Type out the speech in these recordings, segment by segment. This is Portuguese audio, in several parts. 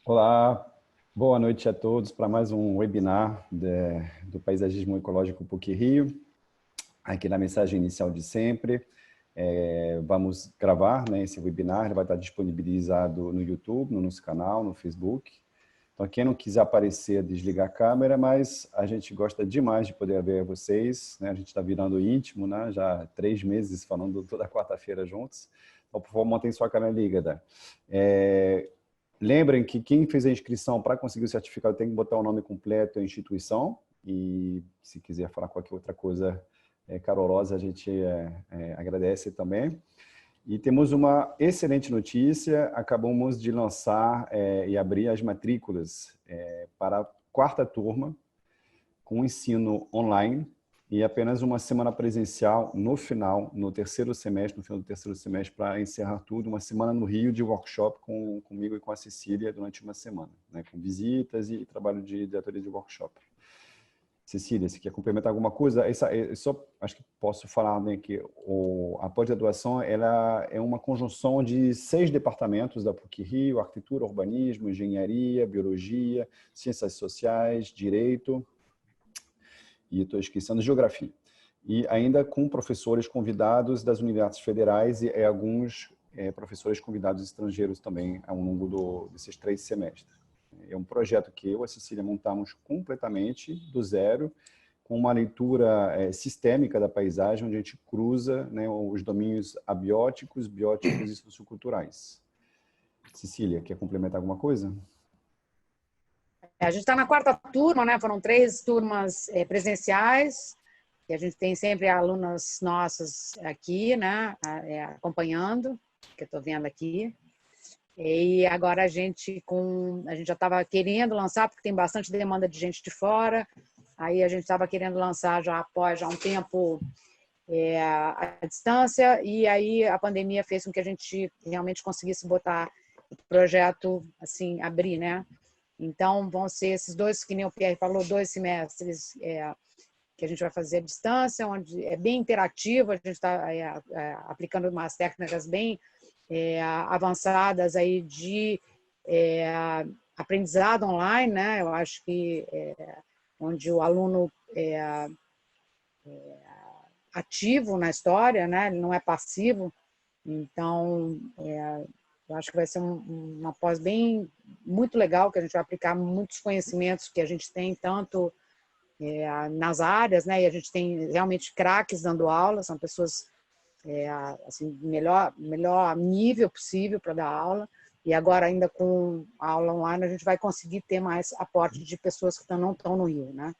Olá, boa noite a todos para mais um webinar do Paisagismo Ecológico PUC-Rio. Aqui na mensagem inicial de sempre, vamos gravar, né, esse webinar, ele vai estar disponibilizado no YouTube, no nosso canal, no Facebook. Então, quem não quiser aparecer, desligar a câmera, mas a gente gosta demais de poder ver vocês, né? A gente está virando íntimo, né? Já há 3 meses falando toda quarta-feira juntos. Então, por favor, mantenha sua câmera ligada. Lembrem que quem fez a inscrição para conseguir o certificado tem que botar o nome completo e a instituição. E se quiser falar qualquer outra coisa calorosa, a gente agradece também. E temos uma excelente notícia, acabamos de lançar e abrir as matrículas para a 4ª turma, com ensino online e apenas uma semana presencial no final, no final do terceiro semestre, para encerrar tudo, uma semana no Rio de workshop comigo e com a Cecília durante uma semana, né, com visitas e trabalho de diretoria de workshop. Cecília, você quer complementar alguma coisa? Acho que posso falar, né, que a pós-graduação ela é uma conjunção de 6 departamentos da PUC-Rio: arquitetura, urbanismo, engenharia, biologia, ciências sociais, direito e estou esquecendo geografia. E ainda com professores convidados das universidades federais e alguns professores convidados estrangeiros também ao longo desses 3 semestres. É um projeto que eu e a Cecília montamos completamente do zero, com uma leitura sistêmica da paisagem, onde a gente cruza, né, os domínios abióticos, bióticos e socioculturais. Cecília, quer complementar alguma coisa? A gente está na 4ª turma, né? Foram 3 turmas presenciais, e a gente tem sempre alunas nossas aqui, né, acompanhando, que eu estou vendo aqui. E agora a gente já estava querendo lançar, porque tem bastante demanda de gente de fora, aí a gente estava querendo lançar já após um tempo à distância, e aí a pandemia fez com que a gente realmente conseguisse botar o projeto, assim, abrir, né? Então vão ser esses 2, que nem o Pierre falou, 2 semestres que a gente vai fazer à distância, onde é bem interativo, a gente está aplicando umas técnicas bem avançadas aí de aprendizado online, né? Eu acho que onde o aluno é ativo na história, né? Ele não é passivo. Então, eu acho que vai ser uma pós muito legal, que a gente vai aplicar muitos conhecimentos que a gente tem tanto nas áreas, né? E a gente tem realmente craques dando aula, são pessoas assim, melhor nível possível para dar aula. E agora, ainda com a aula online, a gente vai conseguir ter mais aporte de pessoas que não estão no Rio, né?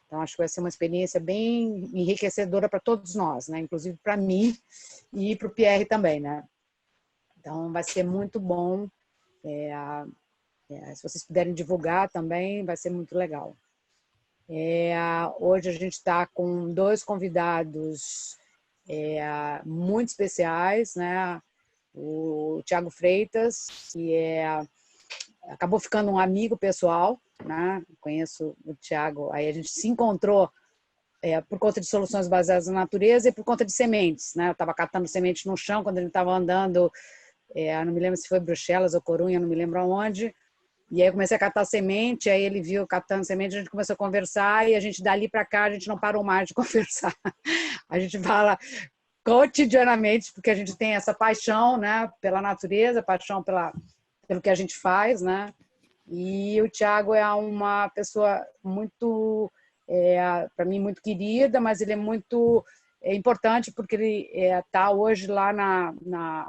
Então, acho que vai ser uma experiência bem enriquecedora para todos nós, né? Inclusive para mim e para o Pierre também, né? Então, vai ser muito bom. Se vocês puderem divulgar também, vai ser muito legal. Hoje a gente está com 2 convidados muito especiais, né? O Thiago Freitas, que acabou ficando um amigo pessoal, né? Conheço o Thiago, aí a gente se encontrou por conta de soluções baseadas na natureza e por conta de sementes, né? Eu estava catando sementes no chão quando ele estava andando, não me lembro se foi Bruxelas ou Corunha, não me lembro aonde. E aí eu comecei a catar semente, aí ele viu catando semente, a gente começou a conversar e a gente dali para cá a gente não parou mais de conversar. A gente fala cotidianamente, porque a gente tem essa paixão, né, pela natureza, paixão pelo que a gente faz, né? E o Thiago é uma pessoa muito, para mim, muito querida, mas ele é muito importante porque ele está hoje lá na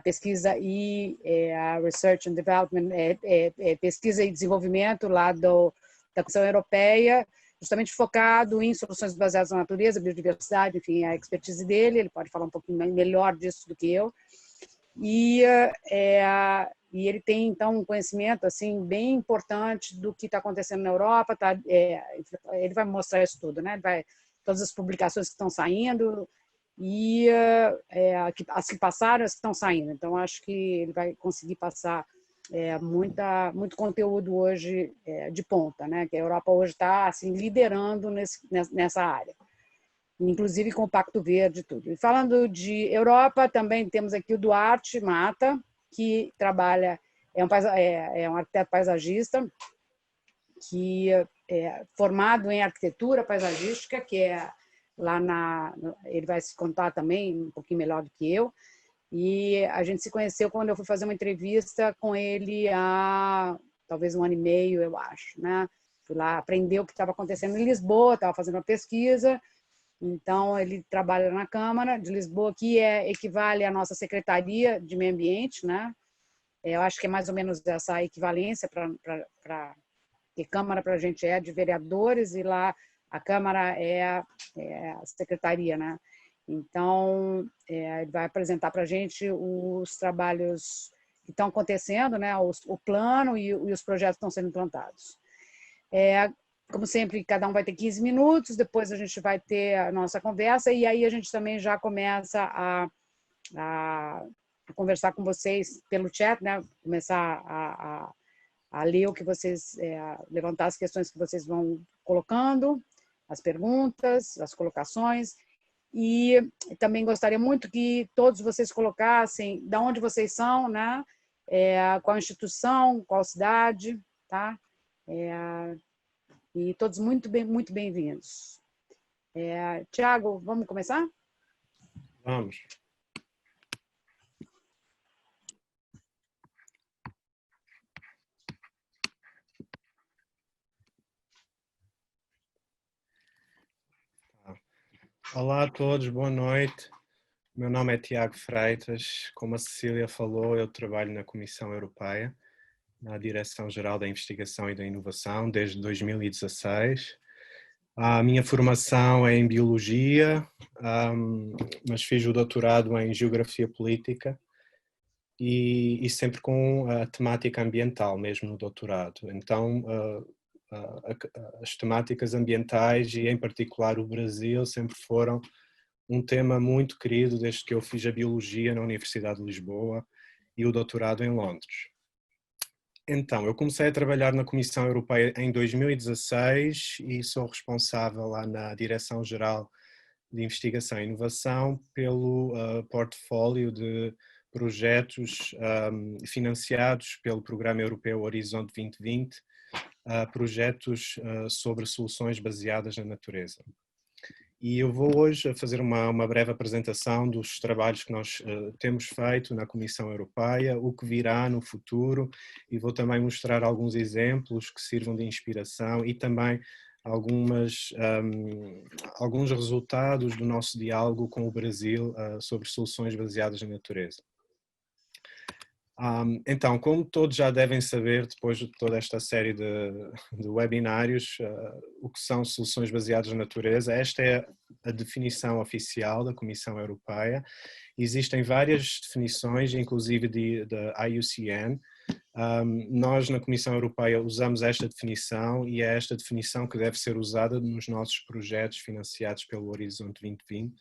pesquisa e Research and Development, pesquisa e desenvolvimento lá da Comissão Europeia, justamente focado em soluções baseadas na natureza, biodiversidade, enfim, a expertise dele, ele pode falar um pouquinho melhor disso do que eu. E ele tem, então, um conhecimento assim, bem importante do que está acontecendo na Europa, ele vai mostrar isso tudo, né? Todas as publicações que estão saindo, e as que passaram, as que estão saindo. Então, acho que ele vai conseguir passar muito conteúdo hoje de ponta, né? Que a Europa hoje está assim, liderando nessa área, inclusive com o Pacto Verde e tudo. E falando de Europa, também temos aqui o Duarte Mata, que trabalha é um arquiteto paisagista que é formado em arquitetura paisagística, que é ele vai se contar também um pouquinho melhor do que eu, e a gente se conheceu quando eu fui fazer uma entrevista com ele há talvez 1 ano e meio, eu acho, né? Fui lá aprender o que estava acontecendo em Lisboa, estava fazendo uma pesquisa, então ele trabalha na Câmara de Lisboa, que equivale à nossa Secretaria de Meio Ambiente, né? Eu acho que é mais ou menos essa equivalência que Câmara para a gente é de vereadores e lá a Câmara é a Secretaria, né? Então, ele vai apresentar para a gente os trabalhos que estão acontecendo, né? O plano e os projetos que estão sendo implantados. Como sempre, cada um vai ter 15 minutos, depois a gente vai ter a nossa conversa e aí a gente também já começa a conversar com vocês pelo chat, né? Começar a ler o que vocês, levantar as questões que vocês vão colocando, as perguntas, as colocações. E também gostaria muito que todos vocês colocassem de onde vocês são, né? Qual instituição, qual cidade, tá? E todos muito bem-vindos. Tiago, vamos começar? Vamos. Olá a todos, boa noite. Meu nome é Tiago Freitas. Como a Cecília falou, eu trabalho na Comissão Europeia, na Direção-Geral da Investigação e da Inovação, desde 2016. A minha formação é em Biologia, mas fiz o doutorado em Geografia Política e sempre com a temática ambiental, mesmo no doutorado. Então, as temáticas ambientais e, em particular, o Brasil sempre foram um tema muito querido desde que eu fiz a Biologia na Universidade de Lisboa e o doutorado em Londres. Então, eu comecei a trabalhar na Comissão Europeia em 2016 e sou responsável lá na Direção-Geral de Investigação e Inovação pelo portfólio de projetos financiados pelo Programa Europeu Horizonte 2020, projetos sobre soluções baseadas na natureza. E eu vou hoje fazer uma breve apresentação dos trabalhos que nós temos feito na Comissão Europeia, o que virá no futuro, e vou também mostrar alguns exemplos que sirvam de inspiração e também alguns resultados do nosso diálogo com o Brasil sobre soluções baseadas na natureza. Então, como todos já devem saber, depois de toda esta série de webinários, o que são soluções baseadas na natureza, esta é a definição oficial da Comissão Europeia. Existem várias definições, inclusive da IUCN. Nós, na Comissão Europeia, usamos esta definição e é esta definição que deve ser usada nos nossos projetos financiados pelo Horizonte 2020.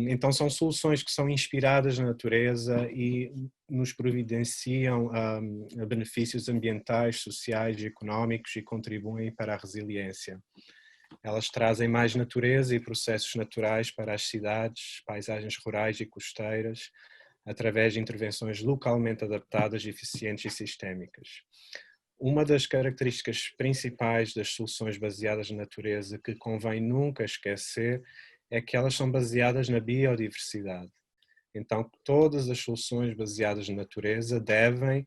Então são soluções que são inspiradas na natureza e nos providenciam benefícios ambientais, sociais e económicos e contribuem para a resiliência. Elas trazem mais natureza e processos naturais para as cidades, paisagens rurais e costeiras, através de intervenções localmente adaptadas, eficientes e sistémicas. Uma das características principais das soluções baseadas na natureza que convém nunca esquecer é que elas são baseadas na biodiversidade. Então, todas as soluções baseadas na natureza devem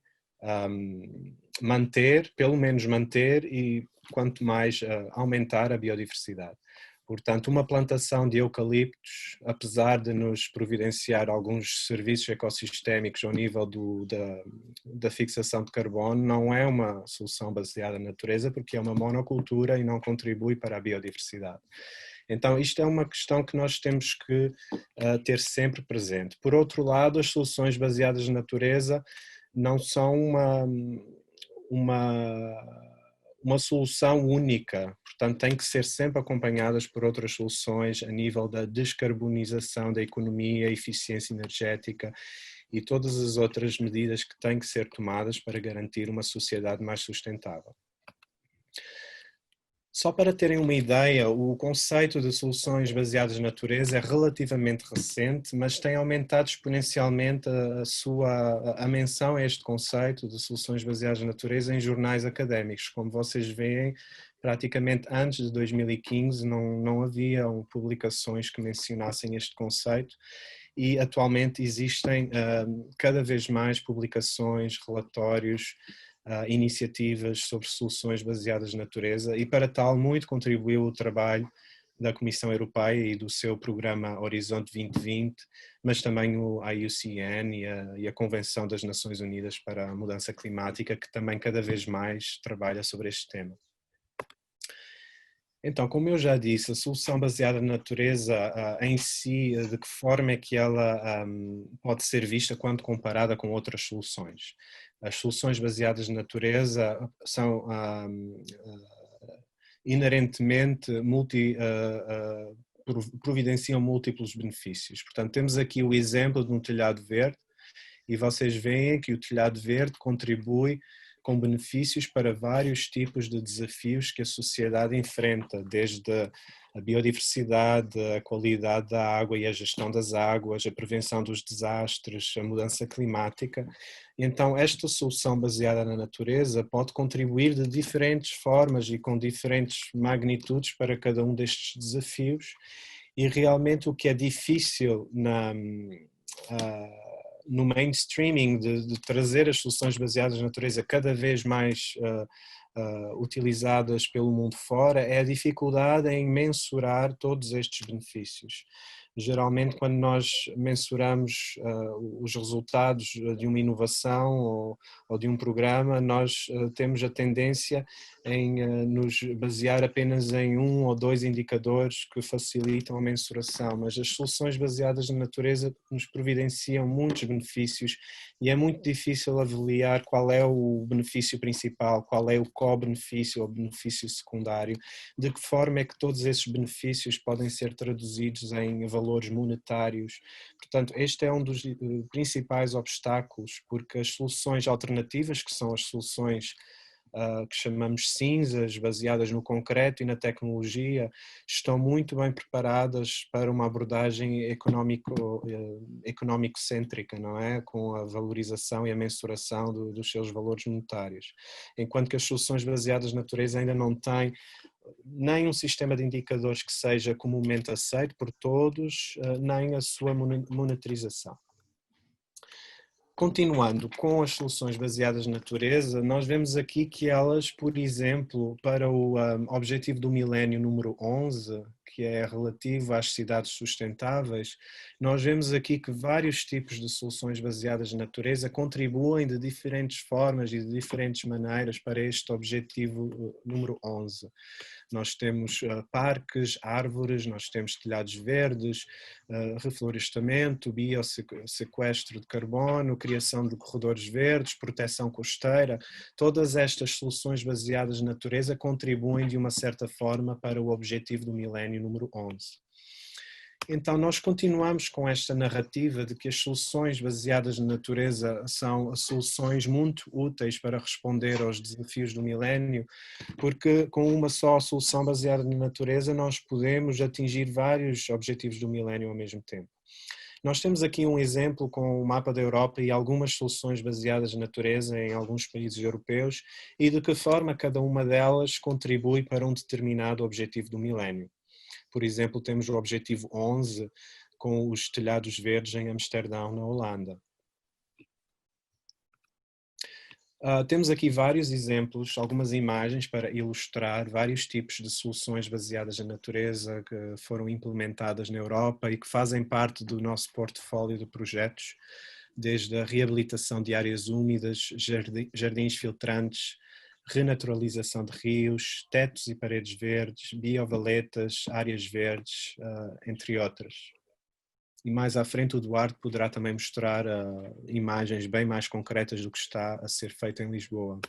pelo menos manter e quanto mais aumentar a biodiversidade. Portanto, uma plantação de eucaliptos, apesar de nos providenciar alguns serviços ecossistémicos ao nível da fixação de carbono, não é uma solução baseada na natureza porque é uma monocultura e não contribui para a biodiversidade. Então, isto é uma questão que nós temos que ter sempre presente. Por outro lado, as soluções baseadas na natureza não são uma solução única, portanto têm que ser sempre acompanhadas por outras soluções a nível da descarbonização da economia, eficiência energética e todas as outras medidas que têm que ser tomadas para garantir uma sociedade mais sustentável. Só para terem uma ideia, o conceito de soluções baseadas na natureza é relativamente recente, mas tem aumentado exponencialmente a menção a este conceito de soluções baseadas na natureza em jornais académicos. Como vocês veem, praticamente antes de 2015 não haviam publicações que mencionassem este conceito e atualmente existem cada vez mais publicações, relatórios, iniciativas sobre soluções baseadas na natureza e para tal muito contribuiu o trabalho da Comissão Europeia e do seu programa Horizonte 2020, mas também o IUCN e a Convenção das Nações Unidas para a Mudança Climática, que também cada vez mais trabalha sobre este tema. Então, como eu já disse, a solução baseada na natureza em si, de que forma é que ela pode ser vista quando comparada com outras soluções? As soluções baseadas na natureza são inerentemente providenciam múltiplos benefícios. Portanto, temos aqui o exemplo de um telhado verde e vocês veem que o telhado verde contribui com benefícios para vários tipos de desafios que a sociedade enfrenta, desde a biodiversidade, a qualidade da água e a gestão das águas, a prevenção dos desastres, a mudança climática. Então, esta solução baseada na natureza pode contribuir de diferentes formas e com diferentes magnitudes para cada um destes desafios. E realmente o que é difícil no mainstreaming de trazer as soluções baseadas na natureza cada vez mais utilizadas pelo mundo fora é a dificuldade em mensurar todos estes benefícios. Geralmente, quando nós mensuramos os resultados de uma inovação ou de um programa, nós temos a tendência em nos basear apenas em um ou dois indicadores que facilitam a mensuração, mas as soluções baseadas na natureza nos providenciam muitos benefícios e é muito difícil avaliar qual é o benefício principal, qual é o co-benefício ou benefício secundário, de que forma é que todos esses benefícios podem ser traduzidos em valores monetários. Portanto, este é um dos principais obstáculos, porque as soluções alternativas, que são as soluções que chamamos cinzas, baseadas no concreto e na tecnologia, estão muito bem preparadas para uma abordagem económico-cêntrica, não é? Com a valorização e a mensuração dos seus valores monetários. Enquanto que as soluções baseadas na natureza ainda não têm nem um sistema de indicadores que seja comumente aceito por todos, nem a sua monetarização. Continuando com as soluções baseadas na natureza, nós vemos aqui que elas, por exemplo, para o objetivo do milénio número 11, que é relativo às cidades sustentáveis, nós vemos aqui que vários tipos de soluções baseadas na natureza contribuem de diferentes formas e de diferentes maneiras para este objetivo número 11. Nós temos parques, árvores, nós temos telhados verdes, reflorestamento, biosequestro de carbono, criação de corredores verdes, proteção costeira. Todas estas soluções baseadas na natureza contribuem de uma certa forma para o objetivo do milénio número 11. Então nós continuamos com esta narrativa de que as soluções baseadas na natureza são soluções muito úteis para responder aos desafios do milénio, porque com uma só solução baseada na natureza nós podemos atingir vários objetivos do milénio ao mesmo tempo. Nós temos aqui um exemplo com o mapa da Europa e algumas soluções baseadas na natureza em alguns países europeus e de que forma cada uma delas contribui para um determinado objetivo do milénio. Por exemplo, temos o objetivo 11 com os telhados verdes em Amsterdão, na Holanda. Temos aqui vários exemplos, algumas imagens para ilustrar vários tipos de soluções baseadas na natureza que foram implementadas na Europa e que fazem parte do nosso portfólio de projetos, desde a reabilitação de áreas úmidas, jardins filtrantes, renaturalização de rios, tetos e paredes verdes, biovaletas, áreas verdes, entre outras. E mais à frente o Duarte poderá também mostrar imagens bem mais concretas do que está a ser feito em Lisboa.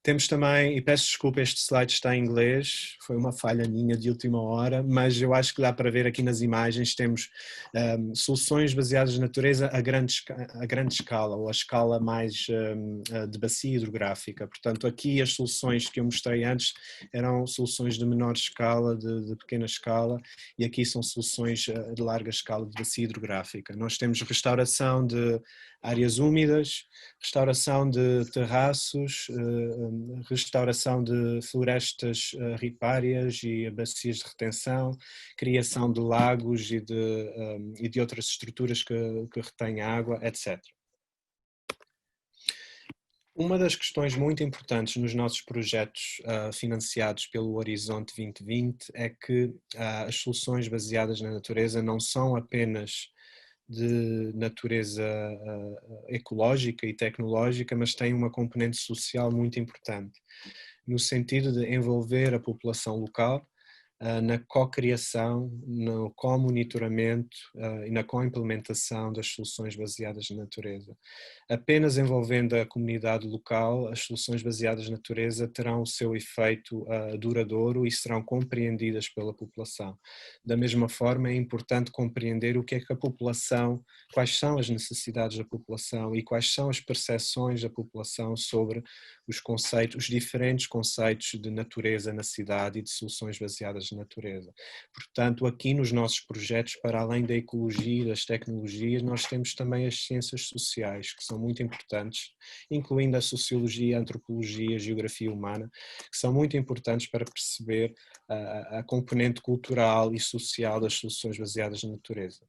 Temos também, e peço desculpa, este slide está em inglês, foi uma falha minha de última hora, mas eu acho que dá para ver aqui nas imagens, temos soluções baseadas na natureza a grande escala, ou a escala mais de bacia hidrográfica. Portanto, aqui as soluções que eu mostrei antes eram soluções de menor escala, de pequena escala, e aqui são soluções de larga escala de bacia hidrográfica. Nós temos restauração de áreas úmidas, restauração de terraços, restauração de florestas ripárias e bacias de retenção, criação de lagos e de outras estruturas que retêm água, etc. Uma das questões muito importantes nos nossos projetos financiados pelo Horizonte 2020 é que as soluções baseadas na natureza não são apenas de natureza ecológica e tecnológica, mas tem uma componente social muito importante, no sentido de envolver a população local na co-criação, no co-monitoramento e na co-implementação das soluções baseadas na natureza. Apenas envolvendo a comunidade local, as soluções baseadas na natureza terão o seu efeito duradouro e serão compreendidas pela população. Da mesma forma, é importante compreender o que é que a população, quais são as necessidades da população e quais são as percepções da população sobre os conceitos, os diferentes conceitos de natureza na cidade e de soluções baseadas na natureza. Portanto, aqui nos nossos projetos, para além da ecologia e das tecnologias, nós temos também as ciências sociais, que são muito importantes, incluindo a sociologia, a antropologia, a geografia humana, que são muito importantes para perceber a componente cultural e social das soluções baseadas na natureza.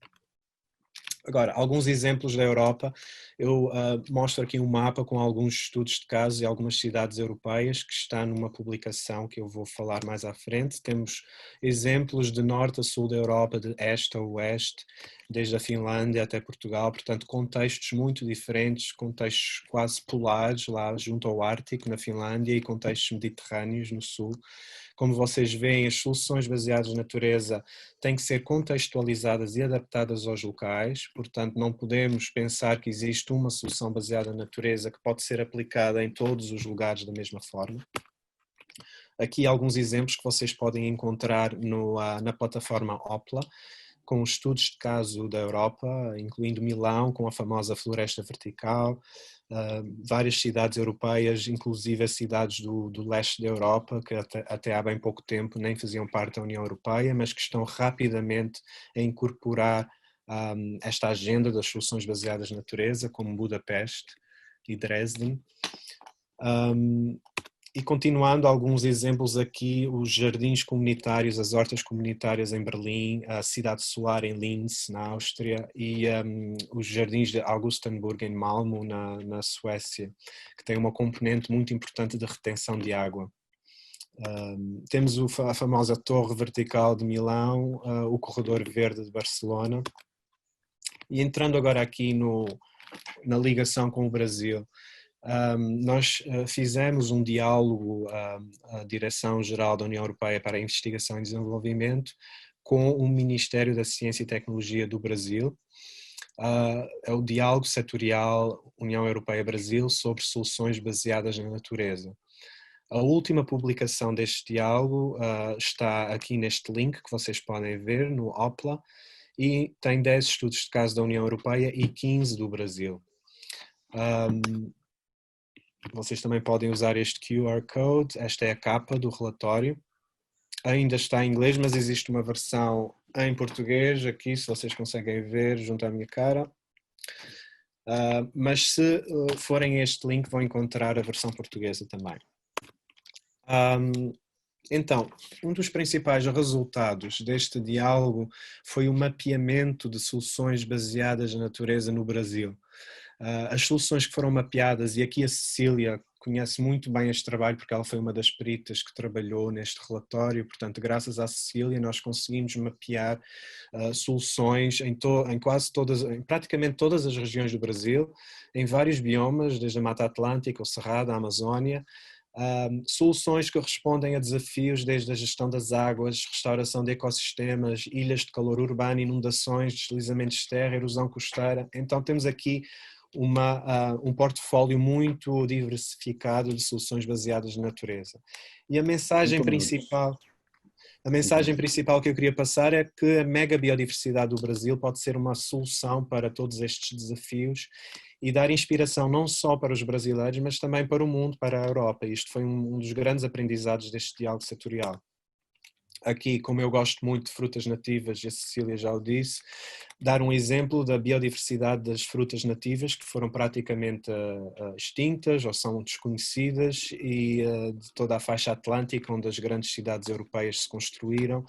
Agora, alguns exemplos da Europa, eu mostro aqui um mapa com alguns estudos de casos e algumas cidades europeias que está numa publicação que eu vou falar mais à frente. Temos exemplos de norte a sul da Europa, de este a oeste, desde a Finlândia até Portugal, portanto contextos muito diferentes, contextos quase polares lá junto ao Ártico na Finlândia e contextos mediterrâneos no sul. Como vocês veem, as soluções baseadas na natureza têm que ser contextualizadas e adaptadas aos locais, portanto não podemos pensar que existe uma solução baseada na natureza que pode ser aplicada em todos os lugares da mesma forma. Aqui alguns exemplos que vocês podem encontrar na plataforma Opla, com estudos de caso da Europa, incluindo Milão, com a famosa floresta vertical, várias cidades europeias, inclusive as cidades do leste da Europa, que até há bem pouco tempo nem faziam parte da União Europeia, mas que estão rapidamente a incorporar esta agenda das soluções baseadas na natureza, como Budapeste e Dresden. E continuando, alguns exemplos aqui, os jardins comunitários, as hortas comunitárias em Berlim, a cidade solar em Linz, na Áustria, e os jardins de Augustenburg em Malmö, na Suécia, que têm uma componente muito importante de retenção de água. Temos a famosa Torre Vertical de Milão, o Corredor Verde de Barcelona. E entrando agora aqui na ligação com o Brasil, nós fizemos um diálogo à Direção-Geral da União Europeia para a Investigação e Desenvolvimento com o Ministério da Ciência e Tecnologia do Brasil. É o diálogo setorial União Europeia-Brasil sobre soluções baseadas na natureza. A última publicação deste diálogo está aqui neste link que vocês podem ver no Opla e tem 10 estudos de caso da União Europeia e 15 do Brasil. Vocês também podem usar este QR Code, esta é a capa do relatório. Ainda está em inglês, mas existe uma versão em português, aqui se vocês conseguem ver junto à minha cara. Mas se forem a este link vão encontrar a versão portuguesa também. Então, um dos principais resultados deste diálogo foi o mapeamento de soluções baseadas na natureza no Brasil. As soluções que foram mapeadas, e aqui a Cecília conhece muito bem este trabalho porque ela foi uma das peritas que trabalhou neste relatório, portanto graças à Cecília nós conseguimos mapear soluções em quase todas, em praticamente todas as regiões do Brasil, em vários biomas, desde a Mata Atlântica, o Cerrado, a Amazónia, soluções que respondem a desafios desde a gestão das águas, restauração de ecossistemas, ilhas de calor urbano, inundações, deslizamentos de terra, erosão costeira. Então temos aqui um portfólio muito diversificado de soluções baseadas na natureza. E a mensagem principal que eu queria passar é que a mega biodiversidade do Brasil pode ser uma solução para todos estes desafios e dar inspiração não só para os brasileiros, mas também para o mundo, para a Europa. Isto foi um dos grandes aprendizados deste diálogo setorial. Aqui, como eu gosto muito de frutas nativas, e a Cecília já o disse, dar um exemplo da biodiversidade das frutas nativas que foram praticamente extintas ou são desconhecidas e de toda a faixa atlântica onde as grandes cidades europeias se construíram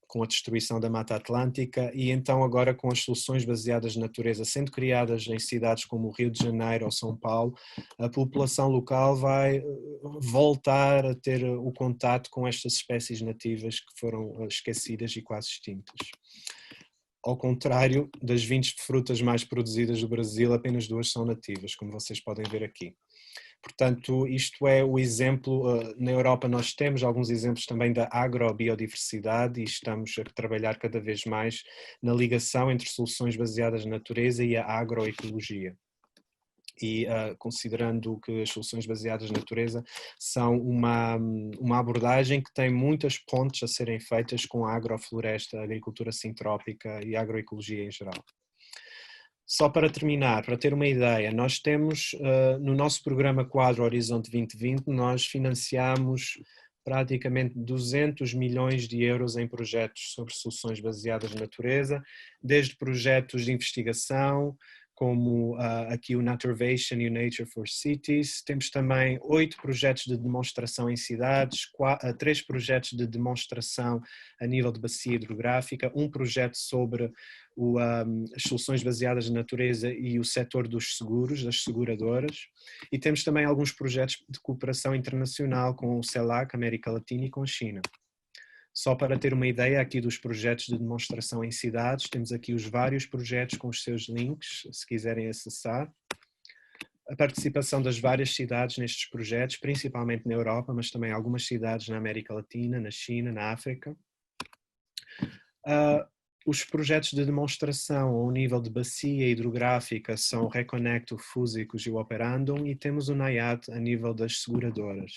com a destruição da Mata Atlântica e então agora com as soluções baseadas na natureza sendo criadas em cidades como o Rio de Janeiro ou São Paulo, a população local vai voltar a ter o contato com estas espécies nativas que foram esquecidas e quase extintas. Ao contrário das 20 frutas mais produzidas do Brasil, apenas 2 são nativas, como vocês podem ver aqui. Portanto, isto é o exemplo, na Europa nós temos alguns exemplos também da agrobiodiversidade e estamos a trabalhar cada vez mais na ligação entre soluções baseadas na natureza e a agroecologia. E considerando que as soluções baseadas na natureza são uma abordagem que tem muitas pontes a serem feitas com a agrofloresta, a agricultura sintrópica e a agroecologia em geral. Só para terminar, para ter uma ideia, nós temos no nosso programa Quadro Horizonte 2020, nós financiamos praticamente 200 milhões de euros em projetos sobre soluções baseadas na natureza, desde projetos de investigação, como aqui o Naturvation e o Nature for Cities. Temos também 8 projetos de demonstração em cidades, 3 projetos de demonstração a nível de bacia hidrográfica, um projeto sobre as soluções baseadas na natureza e o setor dos seguros, das seguradoras, e temos também alguns projetos de cooperação internacional com o CELAC, América Latina e com a China. Só para ter uma ideia aqui dos projetos de demonstração em cidades, temos aqui os vários projetos com os seus links, se quiserem acessar. A participação das várias cidades nestes projetos, principalmente na Europa, mas também algumas cidades na América Latina, na China, na África. Os projetos de demonstração ao nível de bacia hidrográfica são o Reconnect, o Fusicus e o Operandum, e temos o NIAD a nível das seguradoras.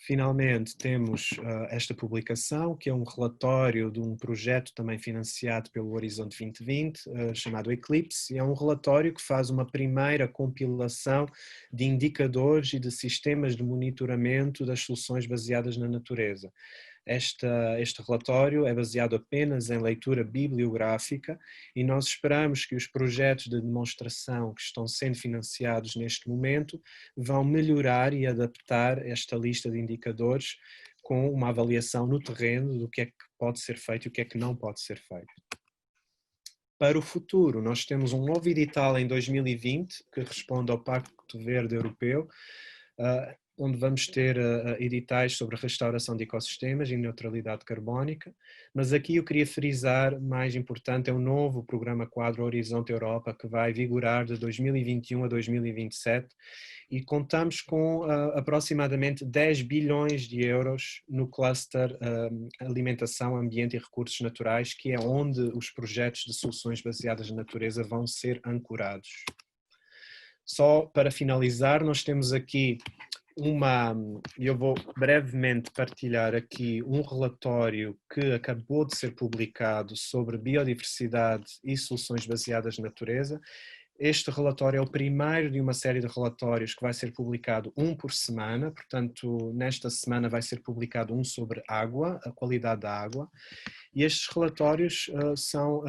Finalmente temos esta publicação, que é um relatório de um projeto também financiado pelo Horizonte 2020, chamado Eclipse, e é um relatório que faz uma primeira compilação de indicadores e de sistemas de monitoramento das soluções baseadas na natureza. Este relatório é baseado apenas em leitura bibliográfica e nós esperamos que os projetos de demonstração que estão sendo financiados neste momento vão melhorar e adaptar esta lista de indicadores com uma avaliação no terreno do que é que pode ser feito e o que é que não pode ser feito. Para o futuro, nós temos um novo edital em 2020 que responde ao Pacto Verde Europeu, onde vamos ter editais sobre restauração de ecossistemas e neutralidade carbónica, mas aqui eu queria frisar, mais importante, é um novo programa quadro Horizonte Europa que vai vigorar de 2021 a 2027 e contamos com aproximadamente 10 bilhões de euros no cluster alimentação, ambiente e recursos naturais, que é onde os projetos de soluções baseadas na natureza vão ser ancorados. Só para finalizar, nós temos aqui eu vou brevemente partilhar aqui um relatório que acabou de ser publicado sobre biodiversidade e soluções baseadas na natureza. Este relatório é o primeiro de uma série de relatórios que vai ser publicado um por semana, portanto, nesta semana vai ser publicado um sobre água, a qualidade da água, e estes relatórios são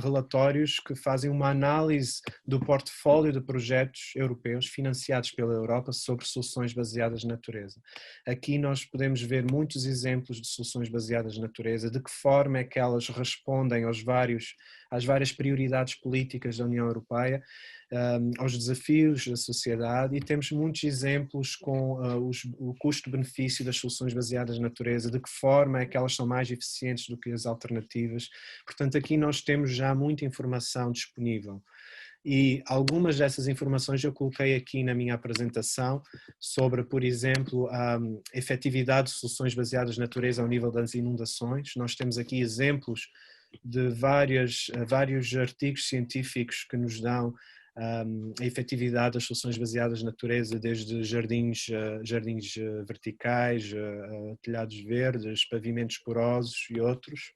relatórios que fazem uma análise do portfólio de projetos europeus financiados pela Europa sobre soluções baseadas na natureza. Aqui nós podemos ver muitos exemplos de soluções baseadas na natureza, de que forma é que elas respondem às várias prioridades políticas da União Europeia, aos desafios da sociedade, e temos muitos exemplos com o custo-benefício das soluções baseadas na natureza, de que forma é que elas são mais eficientes do que as alternativas. Portanto, aqui nós temos já muita informação disponível. E algumas dessas informações eu coloquei aqui na minha apresentação sobre, por exemplo, a efetividade de soluções baseadas na natureza ao nível das inundações. Nós temos aqui exemplos de vários artigos científicos que nos dão a efetividade das soluções baseadas na natureza, desde jardins verticais, telhados verdes, pavimentos porosos e outros.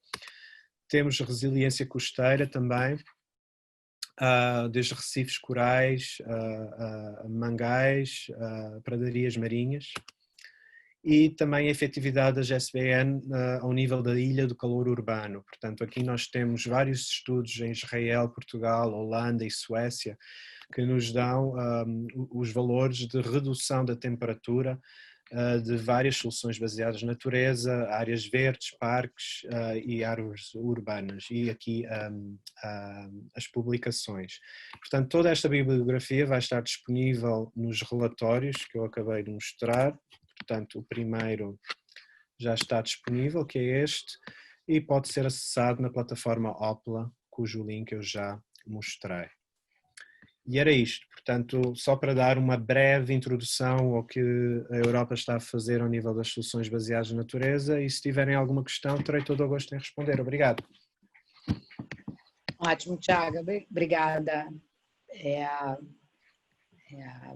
Temos resiliência costeira também, desde recifes corais, mangais, pradarias marinhas. E também a efetividade das SBN ao nível da ilha do calor urbano. Portanto, aqui nós temos vários estudos em Israel, Portugal, Holanda e Suécia que nos dão os valores de redução da temperatura de várias soluções baseadas na natureza, áreas verdes, parques e árvores urbanas, e aqui as publicações. Portanto, toda esta bibliografia vai estar disponível nos relatórios que eu acabei de mostrar. Portanto, o primeiro já está disponível, que é este, e pode ser acessado na plataforma Opla, cujo link eu já mostrei. E era isto, portanto, só para dar uma breve introdução ao que a Europa está a fazer ao nível das soluções baseadas na natureza, e se tiverem alguma questão, terei todo o gosto em responder. Obrigado. Ótimo, Tiago, obrigada.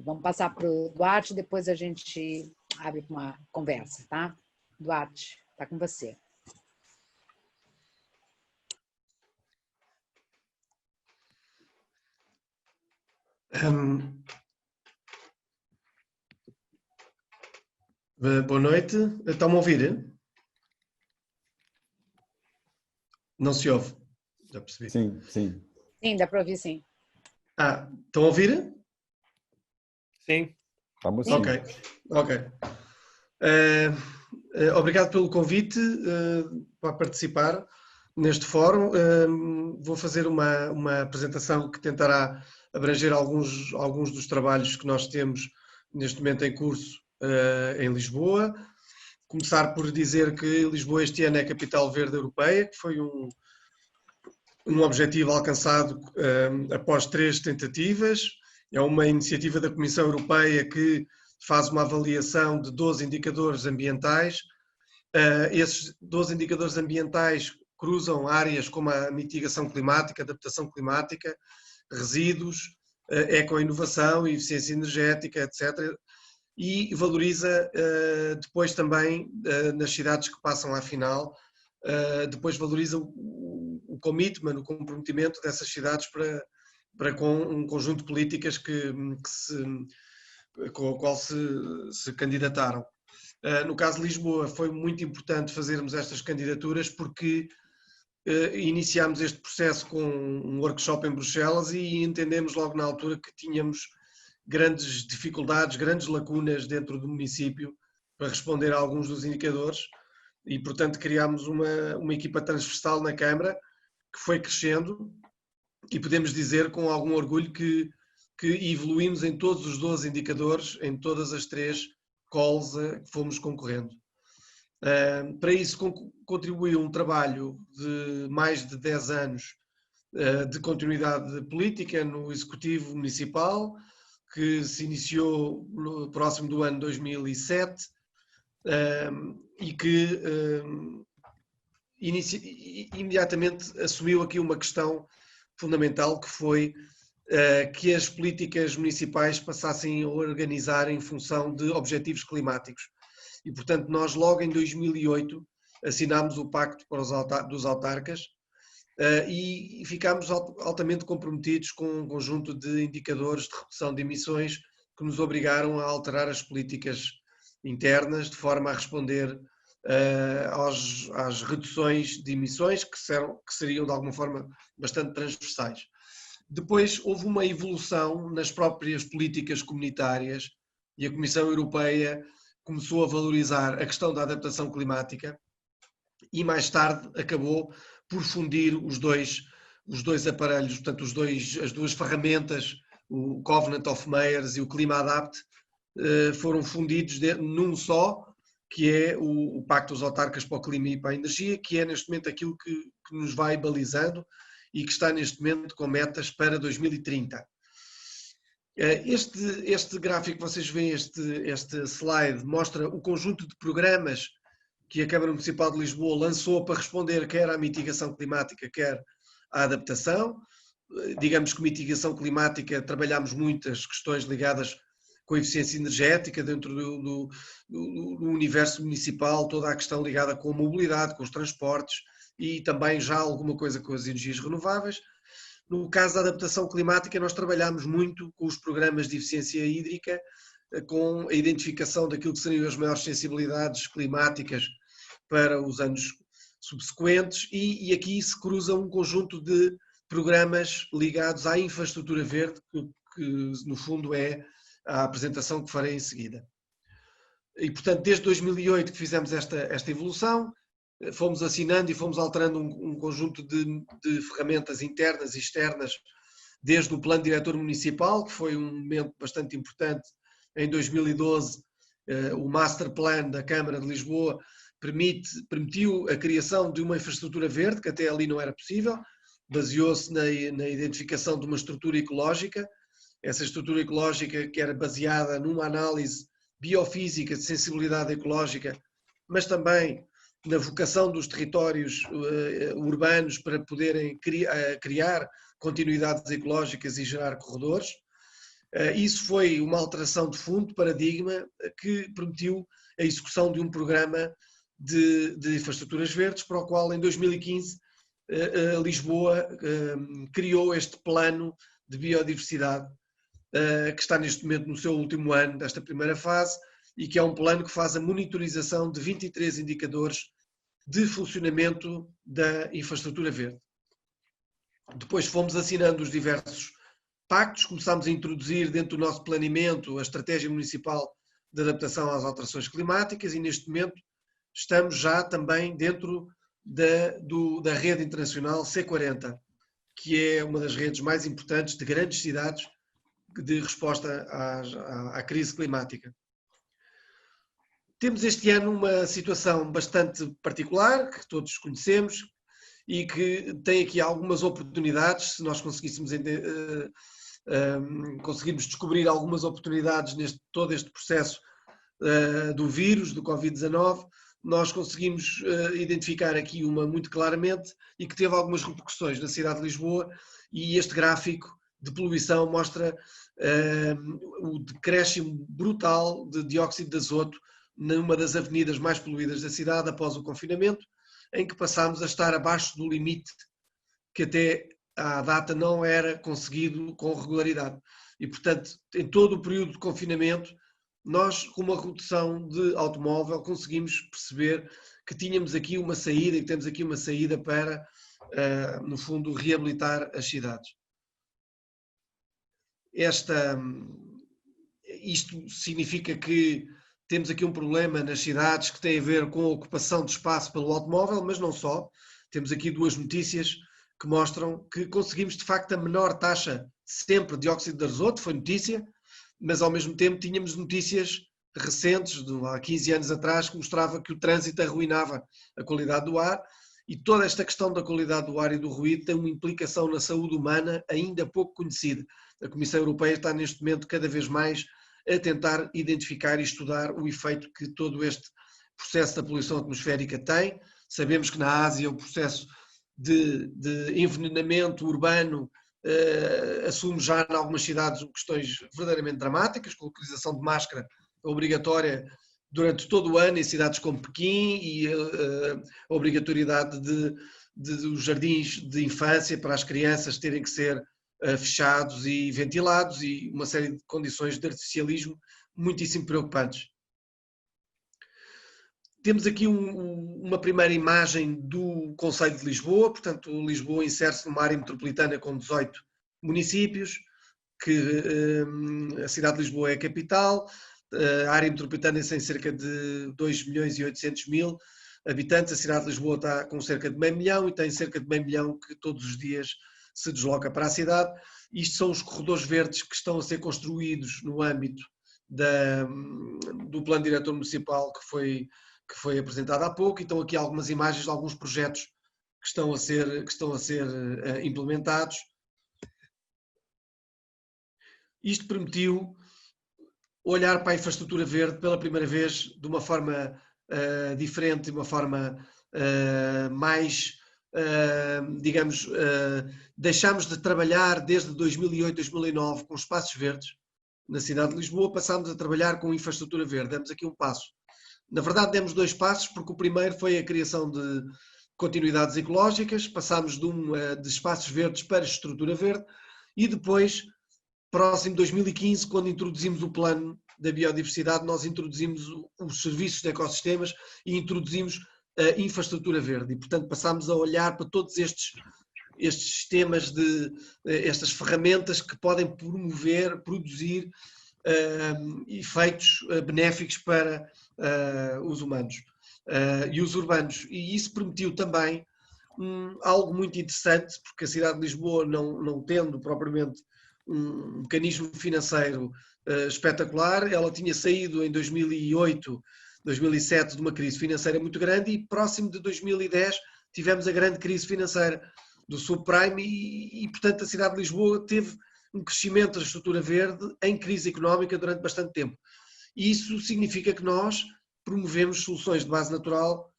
Vamos passar para o Duarte, depois a gente abre uma conversa, tá? Duarte, está com você. Boa noite. Estão-me a ouvir? Não se ouve? Já percebi. Sim, sim. Sim, dá para ouvir, sim. Estão a ouvir? Sim. Vamos sim. Ok. Obrigado pelo convite para participar neste fórum. Vou fazer uma apresentação que tentará abranger alguns dos trabalhos que nós temos neste momento em curso em Lisboa. Começar por dizer que Lisboa este ano é a capital verde europeia, que foi um objetivo alcançado após 3 tentativas. É uma iniciativa da Comissão Europeia que faz uma avaliação de 12 indicadores ambientais. Esses 12 indicadores ambientais cruzam áreas como a mitigação climática, adaptação climática, resíduos, ecoinovação, eficiência energética, etc. E valoriza depois também, nas cidades que passam à final, depois valoriza o commitment, o comprometimento dessas cidades para com um conjunto de políticas com o qual se candidataram. No caso de Lisboa, foi muito importante fazermos estas candidaturas porque iniciámos este processo com um workshop em Bruxelas e entendemos logo na altura que tínhamos grandes dificuldades, grandes lacunas dentro do município para responder a alguns dos indicadores e, portanto, criámos uma equipa transversal na Câmara que foi crescendo e podemos dizer com algum orgulho que evoluímos em todos os 12 indicadores, em todas as 3 calls que fomos concorrendo. Para isso contribuiu um trabalho de mais de 10 anos de continuidade política no Executivo Municipal, que se iniciou no próximo do ano 2007 e que imediatamente assumiu aqui uma questão fundamental que foi que as políticas municipais passassem a organizar em função de objetivos climáticos. E, portanto, nós logo em 2008 assinámos o Pacto dos Autarcas e ficámos altamente comprometidos com um conjunto de indicadores de redução de emissões que nos obrigaram a alterar as políticas internas de forma a responder às reduções de emissões que seriam de alguma forma bastante transversais. Depois houve uma evolução nas próprias políticas comunitárias e a Comissão Europeia começou a valorizar a questão da adaptação climática e mais tarde acabou por fundir os dois aparelhos, portanto as duas ferramentas, o Covenant of Mayors e o ClimaAdapt, foram fundidos num só, que é o Pacto dos Autarcas para o Clima e para a Energia, que é neste momento aquilo que nos vai balizando e que está neste momento com metas para 2030. Este gráfico que vocês veem, este slide, mostra o conjunto de programas que a Câmara Municipal de Lisboa lançou para responder quer à mitigação climática, quer à adaptação. Digamos que mitigação climática, trabalhamos muitas questões ligadas com a eficiência energética dentro do universo municipal, toda a questão ligada com a mobilidade, com os transportes e também já alguma coisa com as energias renováveis. No caso da adaptação climática, nós trabalhamos muito com os programas de eficiência hídrica, com a identificação daquilo que seriam as maiores sensibilidades climáticas para os anos subsequentes e aqui se cruza um conjunto de programas ligados à infraestrutura verde, que no fundo é a apresentação que farei em seguida. E portanto, desde 2008 que fizemos esta evolução, fomos assinando e fomos alterando um conjunto de ferramentas internas e externas, desde o Plano Diretor Municipal, que foi um momento bastante importante. Em 2012, o Master Plan da Câmara de Lisboa permitiu a criação de uma infraestrutura verde, que até ali não era possível, baseou-se na identificação de uma estrutura ecológica. Essa estrutura ecológica que era baseada numa análise biofísica de sensibilidade ecológica, mas também na vocação dos territórios urbanos para poderem criar continuidades ecológicas e gerar corredores. Isso foi uma alteração de fundo, de paradigma, que permitiu a execução de um programa de infraestruturas verdes, para o qual em 2015 Lisboa criou este plano de biodiversidade, que está neste momento no seu último ano desta primeira fase e que é um plano que faz a monitorização de 23 indicadores de funcionamento da infraestrutura verde. Depois fomos assinando os diversos pactos, começámos a introduzir dentro do nosso planeamento a Estratégia Municipal de Adaptação às Alterações Climáticas e neste momento estamos já também dentro da rede internacional C40, que é uma das redes mais importantes de grandes cidades de resposta à crise climática. Temos este ano uma situação bastante particular, que todos conhecemos, e que tem aqui algumas oportunidades, se nós conseguirmos descobrir algumas oportunidades neste todo este processo do vírus, do Covid-19, nós conseguimos identificar aqui uma muito claramente e que teve algumas repercussões na cidade de Lisboa, e este gráfico de poluição mostra o decréscimo brutal de dióxido de azoto numa das avenidas mais poluídas da cidade após o confinamento, em que passámos a estar abaixo do limite que até à data não era conseguido com regularidade. E, portanto, em todo o período de confinamento, nós, com uma redução de automóvel, conseguimos perceber que tínhamos aqui uma saída e que temos aqui uma saída para, no fundo, reabilitar as cidades. Isto significa que temos aqui um problema nas cidades que tem a ver com a ocupação de espaço pelo automóvel, mas não só. Temos aqui duas notícias que mostram que conseguimos, de facto, a menor taxa sempre de dióxido de azoto, foi notícia, mas ao mesmo tempo tínhamos notícias recentes, há 15 anos atrás, que mostrava que o trânsito arruinava a qualidade do ar, e toda esta questão da qualidade do ar e do ruído tem uma implicação na saúde humana ainda pouco conhecida. A Comissão Europeia está neste momento cada vez mais a tentar identificar e estudar o efeito que todo este processo da poluição atmosférica tem. Sabemos que na Ásia o processo de envenenamento urbano assume já em algumas cidades questões verdadeiramente dramáticas, com a utilização de máscara obrigatória durante todo o ano em cidades como Pequim e a obrigatoriedade dos jardins de infância para as crianças terem que ser fechados e ventilados e uma série de condições de artificialismo muitíssimo preocupantes. Temos aqui uma primeira imagem do Concelho de Lisboa, portanto Lisboa insere-se numa área metropolitana com 18 municípios, que a cidade de Lisboa é a capital, a área metropolitana tem cerca de 2.800.000 habitantes, a cidade de Lisboa está com cerca de meio milhão e tem cerca de meio milhão que todos os dias se desloca para a cidade. Isto são os corredores verdes que estão a ser construídos no âmbito do Plano Diretor Municipal que foi apresentado há pouco, e estão aqui algumas imagens de alguns projetos que estão a ser implementados. Isto permitiu olhar para a infraestrutura verde pela primeira vez de uma forma diferente, de uma forma mais, digamos, deixámos de trabalhar desde 2008, 2009 com espaços verdes na cidade de Lisboa, passámos a trabalhar com infraestrutura verde, demos aqui um passo. Na verdade demos 2 passos, porque o primeiro foi a criação de continuidades ecológicas, passámos de espaços verdes para estrutura verde, e depois, próximo de 2015, quando introduzimos o plano da biodiversidade, nós introduzimos os serviços de ecossistemas e introduzimos a infraestrutura verde. E, portanto, passámos a olhar para todos estes sistemas, estas ferramentas que podem promover, produzir efeitos benéficos para os humanos e os urbanos. E isso permitiu também algo muito interessante, porque a cidade de Lisboa, não tendo propriamente um mecanismo financeiro espetacular, ela tinha saído em 2008, 2007 de uma crise financeira muito grande, e próximo de 2010 tivemos a grande crise financeira do subprime e, portanto, a cidade de Lisboa teve um crescimento da estrutura verde em crise económica durante bastante tempo. E isso significa que nós promovemos soluções de base natural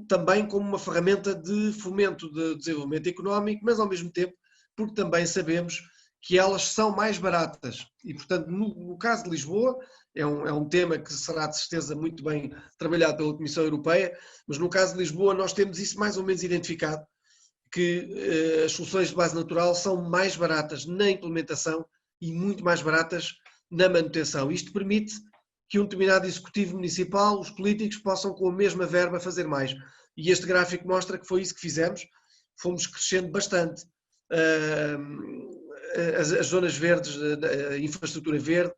também como uma ferramenta de fomento de desenvolvimento económico, mas ao mesmo tempo porque também sabemos que elas são mais baratas. E, portanto, no caso de Lisboa, é um tema que será de certeza muito bem trabalhado pela Comissão Europeia, mas no caso de Lisboa nós temos isso mais ou menos identificado, que as soluções de base natural são mais baratas na implementação e muito mais baratas na manutenção. Isto permite que um determinado executivo municipal, os políticos, possam com a mesma verba fazer mais. E este gráfico mostra que foi isso que fizemos, fomos crescendo bastante. As zonas verdes, a infraestrutura verde,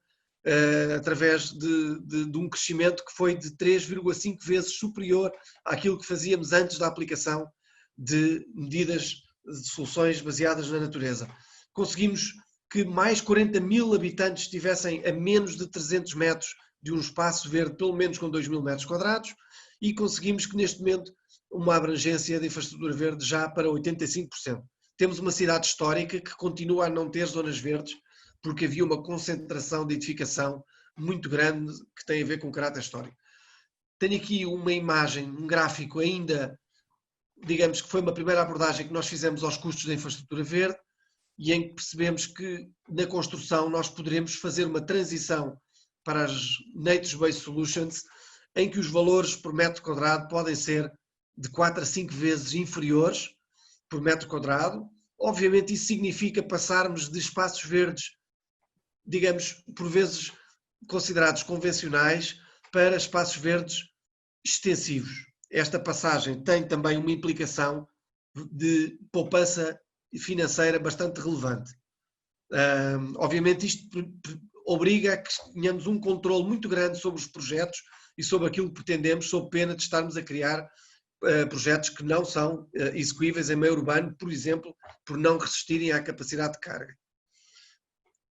através de um crescimento que foi de 3,5 vezes superior àquilo que fazíamos antes da aplicação de medidas de soluções baseadas na natureza. Conseguimos que mais 40 mil habitantes estivessem a menos de 300 metros de um espaço verde, pelo menos com 2.000 metros quadrados, e conseguimos que neste momento uma abrangência de infraestrutura verde já para 85%. Temos uma cidade histórica que continua a não ter zonas verdes, porque havia uma concentração de edificação muito grande que tem a ver com o caráter histórico. Tenho aqui uma imagem, um gráfico ainda, digamos que foi uma primeira abordagem que nós fizemos aos custos da infraestrutura verde, e em que percebemos que na construção nós poderemos fazer uma transição para as Nature-Based Solutions, em que os valores por metro quadrado podem ser de 4 a 5 vezes inferiores por metro quadrado. Obviamente isso significa passarmos de espaços verdes, digamos, por vezes considerados convencionais, para espaços verdes extensivos. Esta passagem tem também uma implicação de poupança financeira bastante relevante. Obviamente isto obriga a que tenhamos um controle muito grande sobre os projetos e sobre aquilo que pretendemos, sob pena de estarmos a criar projetos que não são execuíveis em meio urbano, por exemplo, por não resistirem à capacidade de carga.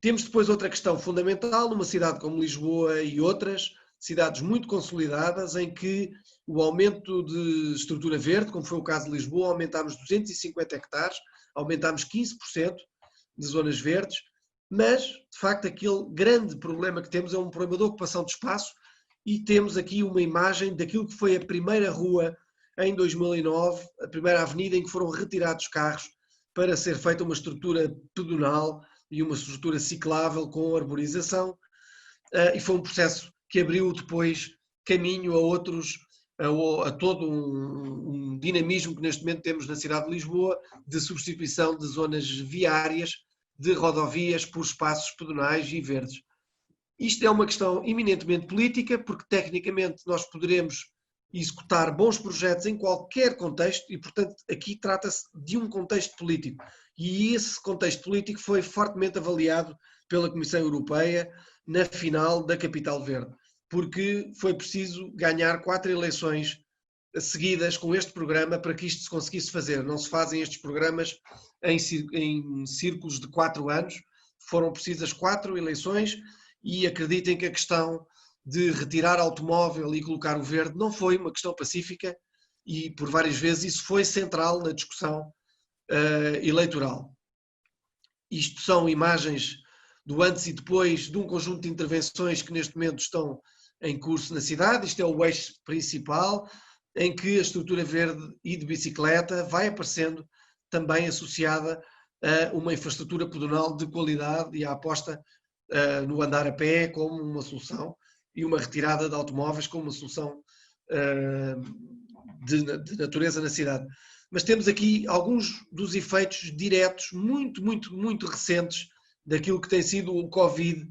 Temos depois outra questão fundamental, numa cidade como Lisboa e outras cidades muito consolidadas, em que o aumento de estrutura verde, como foi o caso de Lisboa, aumentámos 250 hectares, aumentámos 15% de zonas verdes, mas, de facto, aquele grande problema que temos é um problema de ocupação de espaço, e temos aqui uma imagem daquilo que foi a primeira rua em 2009, a primeira avenida em que foram retirados carros para ser feita uma estrutura pedonal e uma estrutura ciclável com arborização, e foi um processo que abriu depois caminho a todo um dinamismo que neste momento temos na cidade de Lisboa, de substituição de zonas viárias, de rodovias por espaços pedonais e verdes. Isto é uma questão eminentemente política, porque tecnicamente nós poderemos executar bons projetos em qualquer contexto e, portanto, aqui trata-se de um contexto político. E esse contexto político foi fortemente avaliado pela Comissão Europeia na final da Capital Verde, porque foi preciso ganhar 4 eleições seguidas com este programa para que isto se conseguisse fazer. Não se fazem estes programas em círculos de 4 anos, foram precisas 4 eleições, e acreditem que a questão de retirar automóvel e colocar o verde não foi uma questão pacífica, e por várias vezes isso foi central na discussão eleitoral. Isto são imagens do antes e depois de um conjunto de intervenções que neste momento estão em curso na cidade. Isto é o eixo principal, em que a estrutura verde e de bicicleta vai aparecendo também associada a uma infraestrutura pedonal de qualidade e a aposta no andar a pé como uma solução e uma retirada de automóveis como uma solução de natureza na cidade. Mas temos aqui alguns dos efeitos diretos, muito recentes, daquilo que tem sido o Covid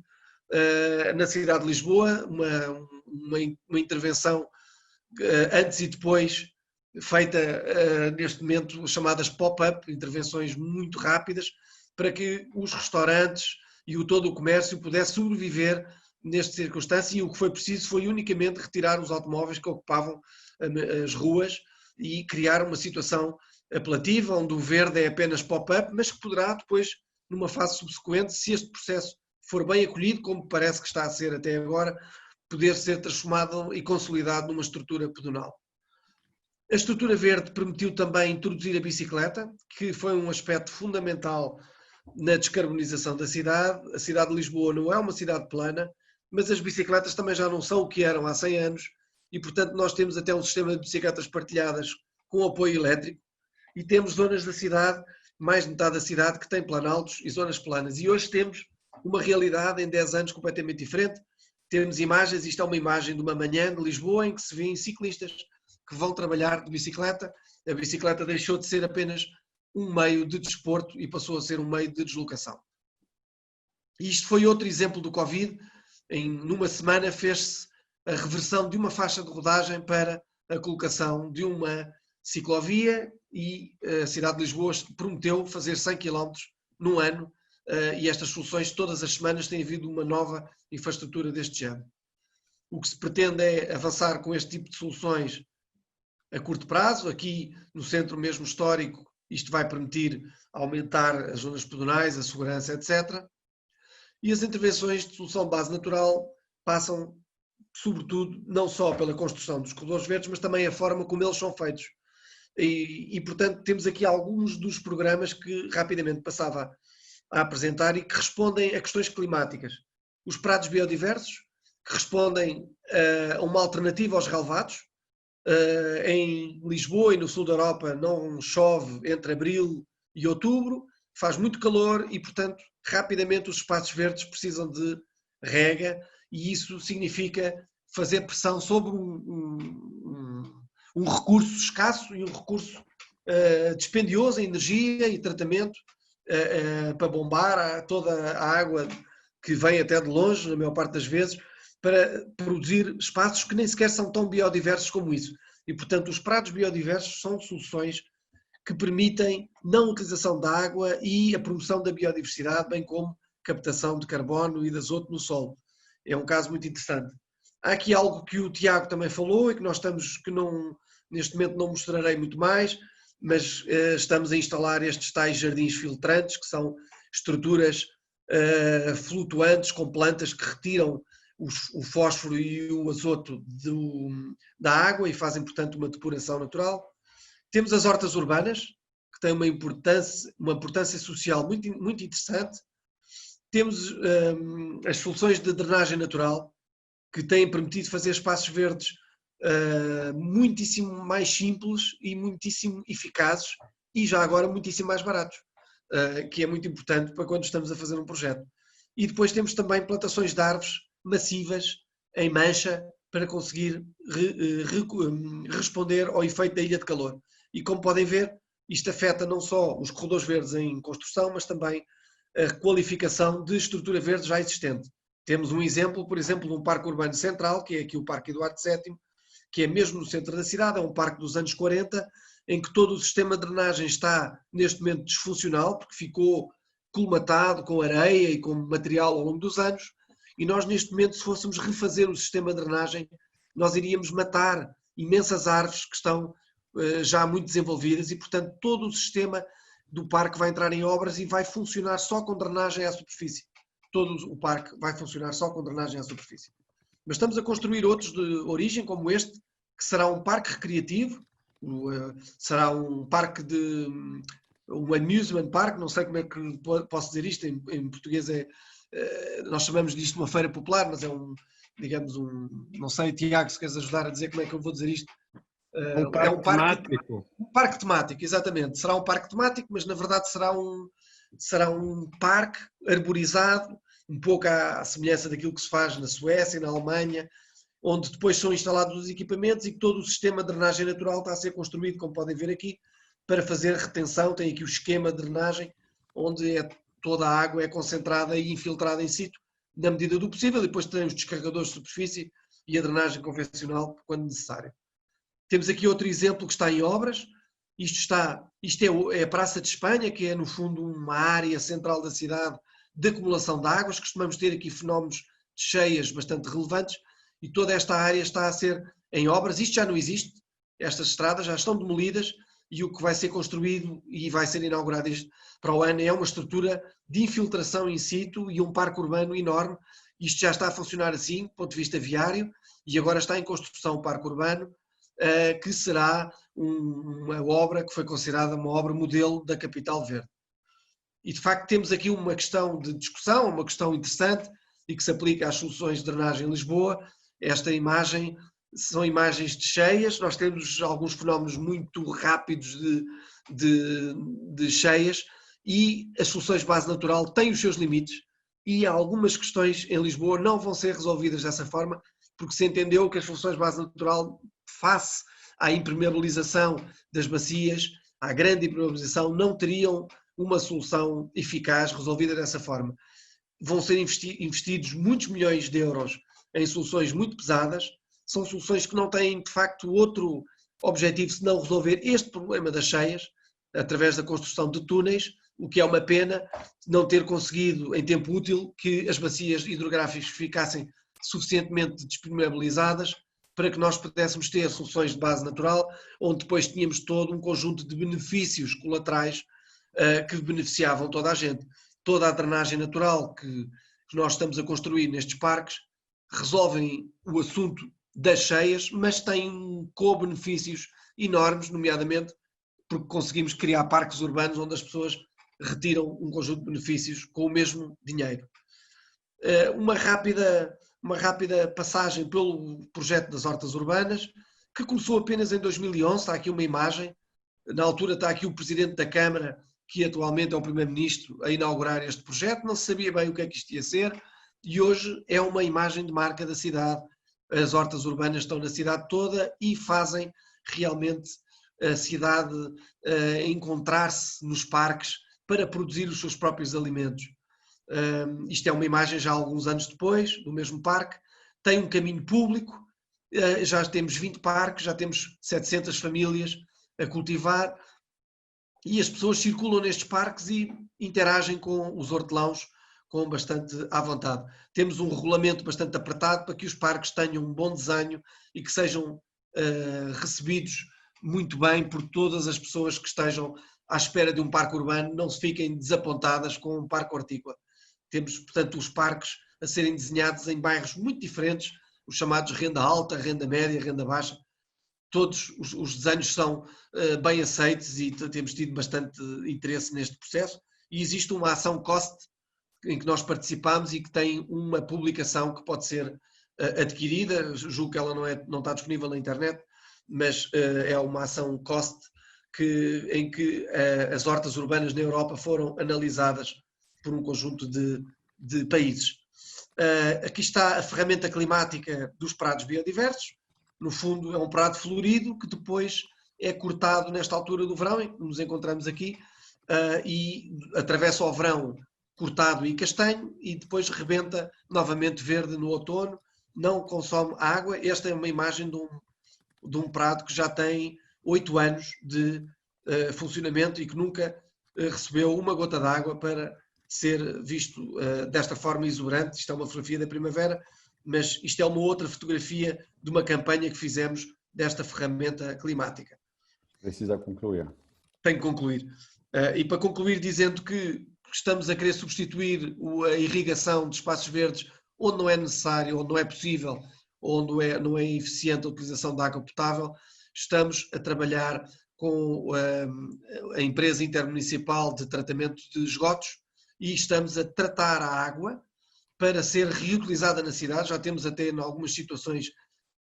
na cidade de Lisboa, uma intervenção antes e depois feita neste momento, chamadas pop-up, intervenções muito rápidas, para que os restaurantes e todo o comércio pudesse sobreviver nesta circunstância, e o que foi preciso foi unicamente retirar os automóveis que ocupavam as ruas e criar uma situação apelativa, onde o verde é apenas pop-up, mas que poderá depois, numa fase subsequente, se este processo for bem acolhido, como parece que está a ser até agora, poder ser transformado e consolidado numa estrutura pedonal. A estrutura verde permitiu também introduzir a bicicleta, que foi um aspecto fundamental na descarbonização da cidade. A cidade de Lisboa não é uma cidade plana, mas as bicicletas também já não são o que eram há 100 anos e, portanto, nós temos até um sistema de bicicletas partilhadas com apoio elétrico e temos zonas da cidade, mais de metade da cidade, que tem planaltos e zonas planas. E hoje temos uma realidade em 10 anos completamente diferente. Temos imagens, isto é uma imagem de uma manhã de Lisboa em que se vêem ciclistas que vão trabalhar de bicicleta. A bicicleta deixou de ser apenas um meio de desporto e passou a ser um meio de deslocação. E isto foi outro exemplo do Covid. Numa semana fez-se a reversão de uma faixa de rodagem para a colocação de uma ciclovia e a cidade de Lisboa prometeu fazer 100 km num ano e estas soluções todas as semanas têm havido uma nova infraestrutura deste género. O que se pretende é avançar com este tipo de soluções a curto prazo. Aqui no centro mesmo histórico isto vai permitir aumentar as zonas pedonais, a segurança, etc. E as intervenções de solução de base natural passam, sobretudo, não só pela construção dos corredores verdes, mas também a forma como eles são feitos. E portanto, temos aqui alguns dos programas que rapidamente passava a apresentar e que respondem a questões climáticas. Os prados biodiversos, que respondem a uma alternativa aos relevados. Em Lisboa e no sul da Europa não chove entre abril e outubro, faz muito calor e, portanto, rapidamente os espaços verdes precisam de rega e isso significa fazer pressão sobre um recurso escasso e um recurso dispendioso em energia e tratamento para bombar toda a água que vem até de longe, na maior parte das vezes, para produzir espaços que nem sequer são tão biodiversos como isso. E, portanto, os prados biodiversos são soluções que permitem não utilização da água e a promoção da biodiversidade, bem como captação de carbono e de azoto no solo. É um caso muito interessante. Há aqui algo que o Tiago também falou e que nós estamos, neste momento não mostrarei muito mais, mas estamos a instalar estes tais jardins filtrantes, que são estruturas flutuantes com plantas que retiram o fósforo e o azoto da água e fazem, portanto, uma depuração natural. Temos as hortas urbanas, que têm uma importância social muito interessante. Temos as soluções de drenagem natural, que têm permitido fazer espaços verdes muitíssimo mais simples e muitíssimo eficazes e já agora muitíssimo mais baratos, que é muito importante para quando estamos a fazer um projeto. E depois temos também plantações de árvores massivas em mancha para conseguir responder ao efeito da ilha de calor. E como podem ver, isto afeta não só os corredores verdes em construção, mas também a qualificação de estrutura verde já existente. Temos um exemplo, por exemplo, de um parque urbano central, que é aqui o Parque Eduardo VII, que é mesmo no centro da cidade, é um parque dos anos 40, em que todo o sistema de drenagem está neste momento disfuncional, porque ficou colmatado com areia e com material ao longo dos anos, e nós neste momento, se fôssemos refazer o sistema de drenagem, nós iríamos matar imensas árvores que estão já muito desenvolvidas e, portanto, todo o sistema do parque vai entrar em obras e vai funcionar só com drenagem à superfície. Todo o parque vai funcionar só com drenagem à superfície. Mas estamos a construir outros de origem, como este, que será um parque recreativo, será um parque um amusement park, não sei como é que posso dizer isto, em português nós chamamos disto uma feira popular, mas digamos, não sei, Tiago, se queres ajudar a dizer como é que eu vou dizer isto. Um parque temático. Um parque temático, exatamente. Será um parque temático, mas na verdade será um parque arborizado, um pouco à semelhança daquilo que se faz na Suécia e na Alemanha, onde depois são instalados os equipamentos e que todo o sistema de drenagem natural está a ser construído, como podem ver aqui, para fazer retenção. Tem aqui o esquema de drenagem, onde toda a água é concentrada e infiltrada in situ, na medida do possível, e depois tem os descarregadores de superfície e a drenagem convencional, quando necessário. Temos aqui outro exemplo que está em obras. Isto é a Praça de Espanha, que é no fundo uma área central da cidade de acumulação de águas. Costumamos ter aqui fenómenos de cheias bastante relevantes e toda esta área está a ser em obras. Isto já não existe, estas estradas já estão demolidas e o que vai ser construído e vai ser inaugurado para o ano é uma estrutura de infiltração in situ e um parque urbano enorme. Isto já está a funcionar assim, do ponto de vista viário, e agora está em construção o parque urbano, que será uma obra que foi considerada uma obra modelo da capital verde. E de facto temos aqui uma questão de discussão, uma questão interessante e que se aplica às soluções de drenagem em Lisboa. Esta imagem são imagens de cheias, nós temos alguns fenómenos muito rápidos de cheias e as soluções de base natural têm os seus limites e algumas questões em Lisboa não vão ser resolvidas dessa forma porque se entendeu que as soluções de base natural, face à impermeabilização das bacias, à grande impermeabilização, não teriam uma solução eficaz resolvida dessa forma. Vão ser investidos muitos milhões de euros em soluções muito pesadas, são soluções que não têm de facto outro objetivo senão resolver este problema das cheias, através da construção de túneis, o que é uma pena não ter conseguido em tempo útil que as bacias hidrográficas ficassem suficientemente disponibilizadas para que nós pudéssemos ter soluções de base natural, onde depois tínhamos todo um conjunto de benefícios colaterais que beneficiavam toda a gente. Toda a drenagem natural que nós estamos a construir nestes parques resolvem o assunto das cheias, mas têm co-benefícios enormes, nomeadamente porque conseguimos criar parques urbanos onde as pessoas retiram um conjunto de benefícios com o mesmo dinheiro. Uma rápida passagem pelo projeto das hortas urbanas, que começou apenas em 2011, está aqui uma imagem, na altura está aqui o Presidente da Câmara, que atualmente é o Primeiro-Ministro, a inaugurar este projeto, não se sabia bem o que é que isto ia ser, e hoje é uma imagem de marca da cidade. As hortas urbanas estão na cidade toda e fazem realmente a cidade encontrar-se nos parques para produzir os seus próprios alimentos. Isto é uma imagem já alguns anos depois, do mesmo parque, tem um caminho público, já temos 20 parques, já temos 700 famílias a cultivar e as pessoas circulam nestes parques e interagem com os hortelãos com bastante à vontade. Temos um regulamento bastante apertado para que os parques tenham um bom desenho e que sejam recebidos muito bem por todas as pessoas que estejam à espera de um parque urbano, não se fiquem desapontadas com um parque hortícola. Temos, portanto, os parques a serem desenhados em bairros muito diferentes, os chamados renda alta, renda média, renda baixa. Todos os desenhos são bem aceitos e temos tido bastante interesse neste processo. E existe uma ação COST em que nós participamos e que tem uma publicação que pode ser adquirida, julgo que ela não está disponível na internet, mas é uma ação COST em que as hortas urbanas na Europa foram analisadas por um conjunto de países. Aqui está a ferramenta climática dos prados biodiversos. No fundo é um prado florido que depois é cortado nesta altura do verão, em que nos encontramos aqui, e atravessa o verão cortado e castanho e depois rebenta novamente verde no outono, não consome água. Esta é uma imagem de um prado que já tem 8 anos de funcionamento e que nunca recebeu uma gota de água para ser visto desta forma exuberante. Isto é uma fotografia da primavera, mas isto é uma outra fotografia de uma campanha que fizemos desta ferramenta climática. Precisa concluir. Tenho que concluir. E para concluir dizendo que estamos a querer substituir a irrigação de espaços verdes onde não é necessário, onde não é possível, onde não é eficiente a utilização de água potável. Estamos a trabalhar com a empresa intermunicipal de tratamento de esgotos e estamos a tratar a água para ser reutilizada na cidade. Já temos até em algumas situações,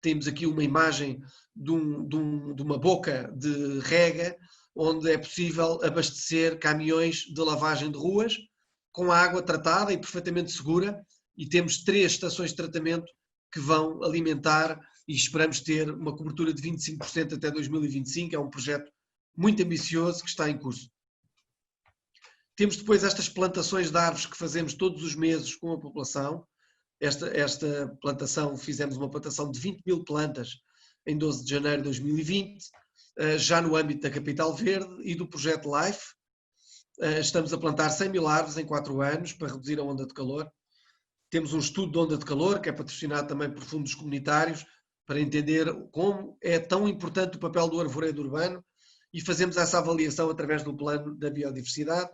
temos aqui uma imagem de uma boca de rega, onde é possível abastecer caminhões de lavagem de ruas com água tratada e perfeitamente segura, e temos 3 estações de tratamento que vão alimentar e esperamos ter uma cobertura de 25% até 2025. É um projeto muito ambicioso que está em curso. Temos depois estas plantações de árvores que fazemos todos os meses com a população. Esta plantação, fizemos uma plantação de 20.000 plantas em 12 de janeiro de 2020, já no âmbito da Capital Verde e do projeto LIFE. Estamos a plantar 100.000 árvores em 4 anos para reduzir a onda de calor. Temos um estudo de onda de calor, que é patrocinado também por fundos comunitários, para entender como é tão importante o papel do arvoredo urbano, e fazemos essa avaliação através do plano da biodiversidade,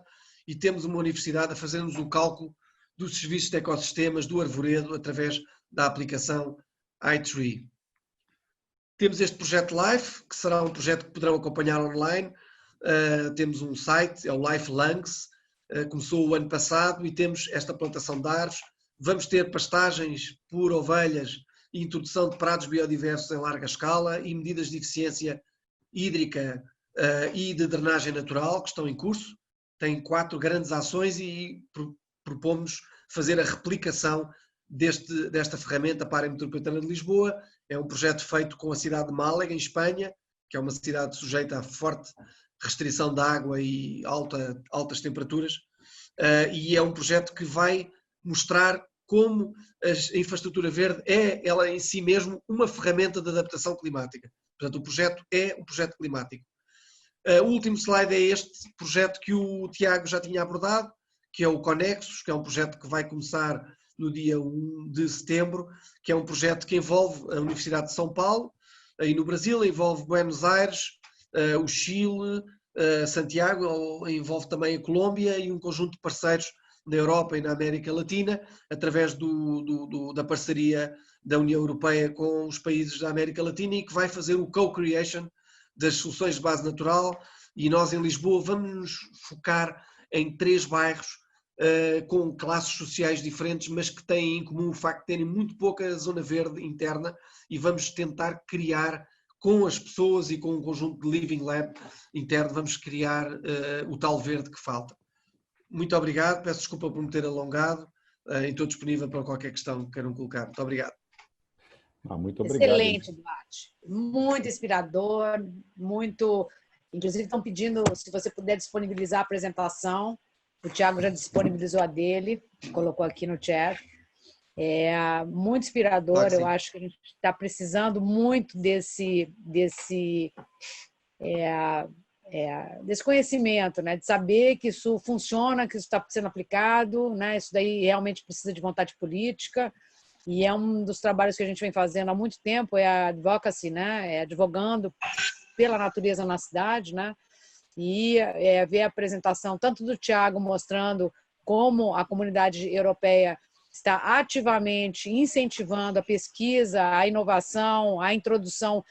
e temos uma universidade a fazer-nos o cálculo dos serviços de ecossistemas do arvoredo através da aplicação iTree. Temos este projeto LIFE, que será um projeto que poderão acompanhar online. Temos um site, é o Life Lungs, começou o ano passado, e temos esta plantação de árvores. Vamos ter pastagens por ovelhas e introdução de prados biodiversos em larga escala e medidas de eficiência hídrica e de drenagem natural que estão em curso. Tem 4 grandes ações e propomos fazer a replicação desta ferramenta para a área metropolitana de Lisboa. É um projeto feito com a cidade de Málaga, em Espanha, que é uma cidade sujeita a forte restrição de água e altas temperaturas, e é um projeto que vai mostrar como a infraestrutura verde é, ela em si mesmo, uma ferramenta de adaptação climática. Portanto, o projeto é um projeto climático. O último slide é este projeto que o Tiago já tinha abordado, que é o Conexos, que é um projeto que vai começar no dia 1 de setembro, que é um projeto que envolve a Universidade de São Paulo, aí no Brasil, envolve Buenos Aires, o Chile, Santiago, envolve também a Colômbia e um conjunto de parceiros na Europa e na América Latina, através da parceria da União Europeia com os países da América Latina, e que vai fazer o co-creation das soluções de base natural. E nós em Lisboa vamos nos focar em 3 bairros com classes sociais diferentes, mas que têm em comum o facto de terem muito pouca zona verde interna, e vamos tentar criar com as pessoas e com um conjunto de Living Lab interno, vamos criar o tal verde que falta. Muito obrigado, peço desculpa por me ter alongado, e estou disponível para qualquer questão que queiram colocar. Muito obrigado. Muito obrigado. Excelente debate, muito inspirador, muito... Inclusive estão pedindo, se você puder disponibilizar a apresentação, o Tiago já disponibilizou a dele, colocou aqui no chat. É muito inspirador, claro, eu acho que a gente está precisando muito desse conhecimento, né? De saber que isso funciona, que isso está sendo aplicado, né? Isso daí realmente precisa de vontade política, e é um dos trabalhos que a gente vem fazendo há muito tempo, é a advocacy, né? É advogando pela natureza na cidade, né? E ver a apresentação tanto do Tiago mostrando como a comunidade europeia está ativamente incentivando a pesquisa, a inovação, a introdução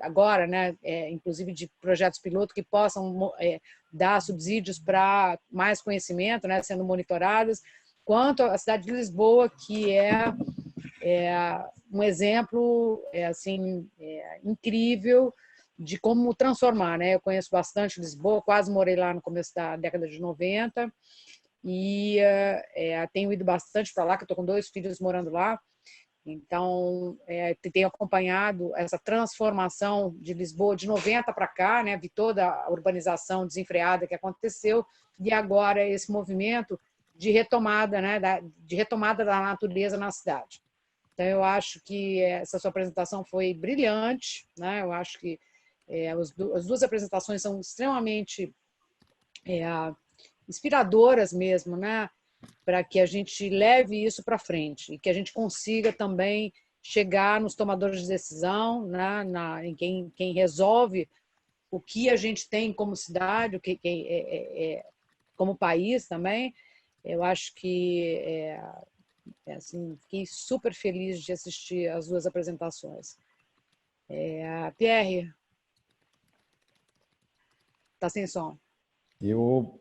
agora, né, inclusive de projetos piloto que possam dar subsídios para mais conhecimento, né, sendo monitorados, quanto a cidade de Lisboa, que é um exemplo incrível de como transformar, né? Eu conheço bastante Lisboa, quase morei lá no começo da década de 90, e tenho ido bastante para lá, que eu estou com 2 filhos morando lá. Então, tenho acompanhado essa transformação de Lisboa de 90 para cá, né? Vi toda a urbanização desenfreada que aconteceu, e agora esse movimento de retomada, né? De retomada da natureza na cidade. Então, eu acho que essa sua apresentação foi brilhante, né? Eu acho que as 2 apresentações são extremamente inspiradoras mesmo, né? Para que a gente leve isso para frente e que a gente consiga também chegar nos tomadores de decisão, né? Em quem resolve o que a gente tem como cidade, o que como país também. Eu acho que assim, fiquei super feliz de assistir as 2 apresentações. Pierre, está sem som. Eu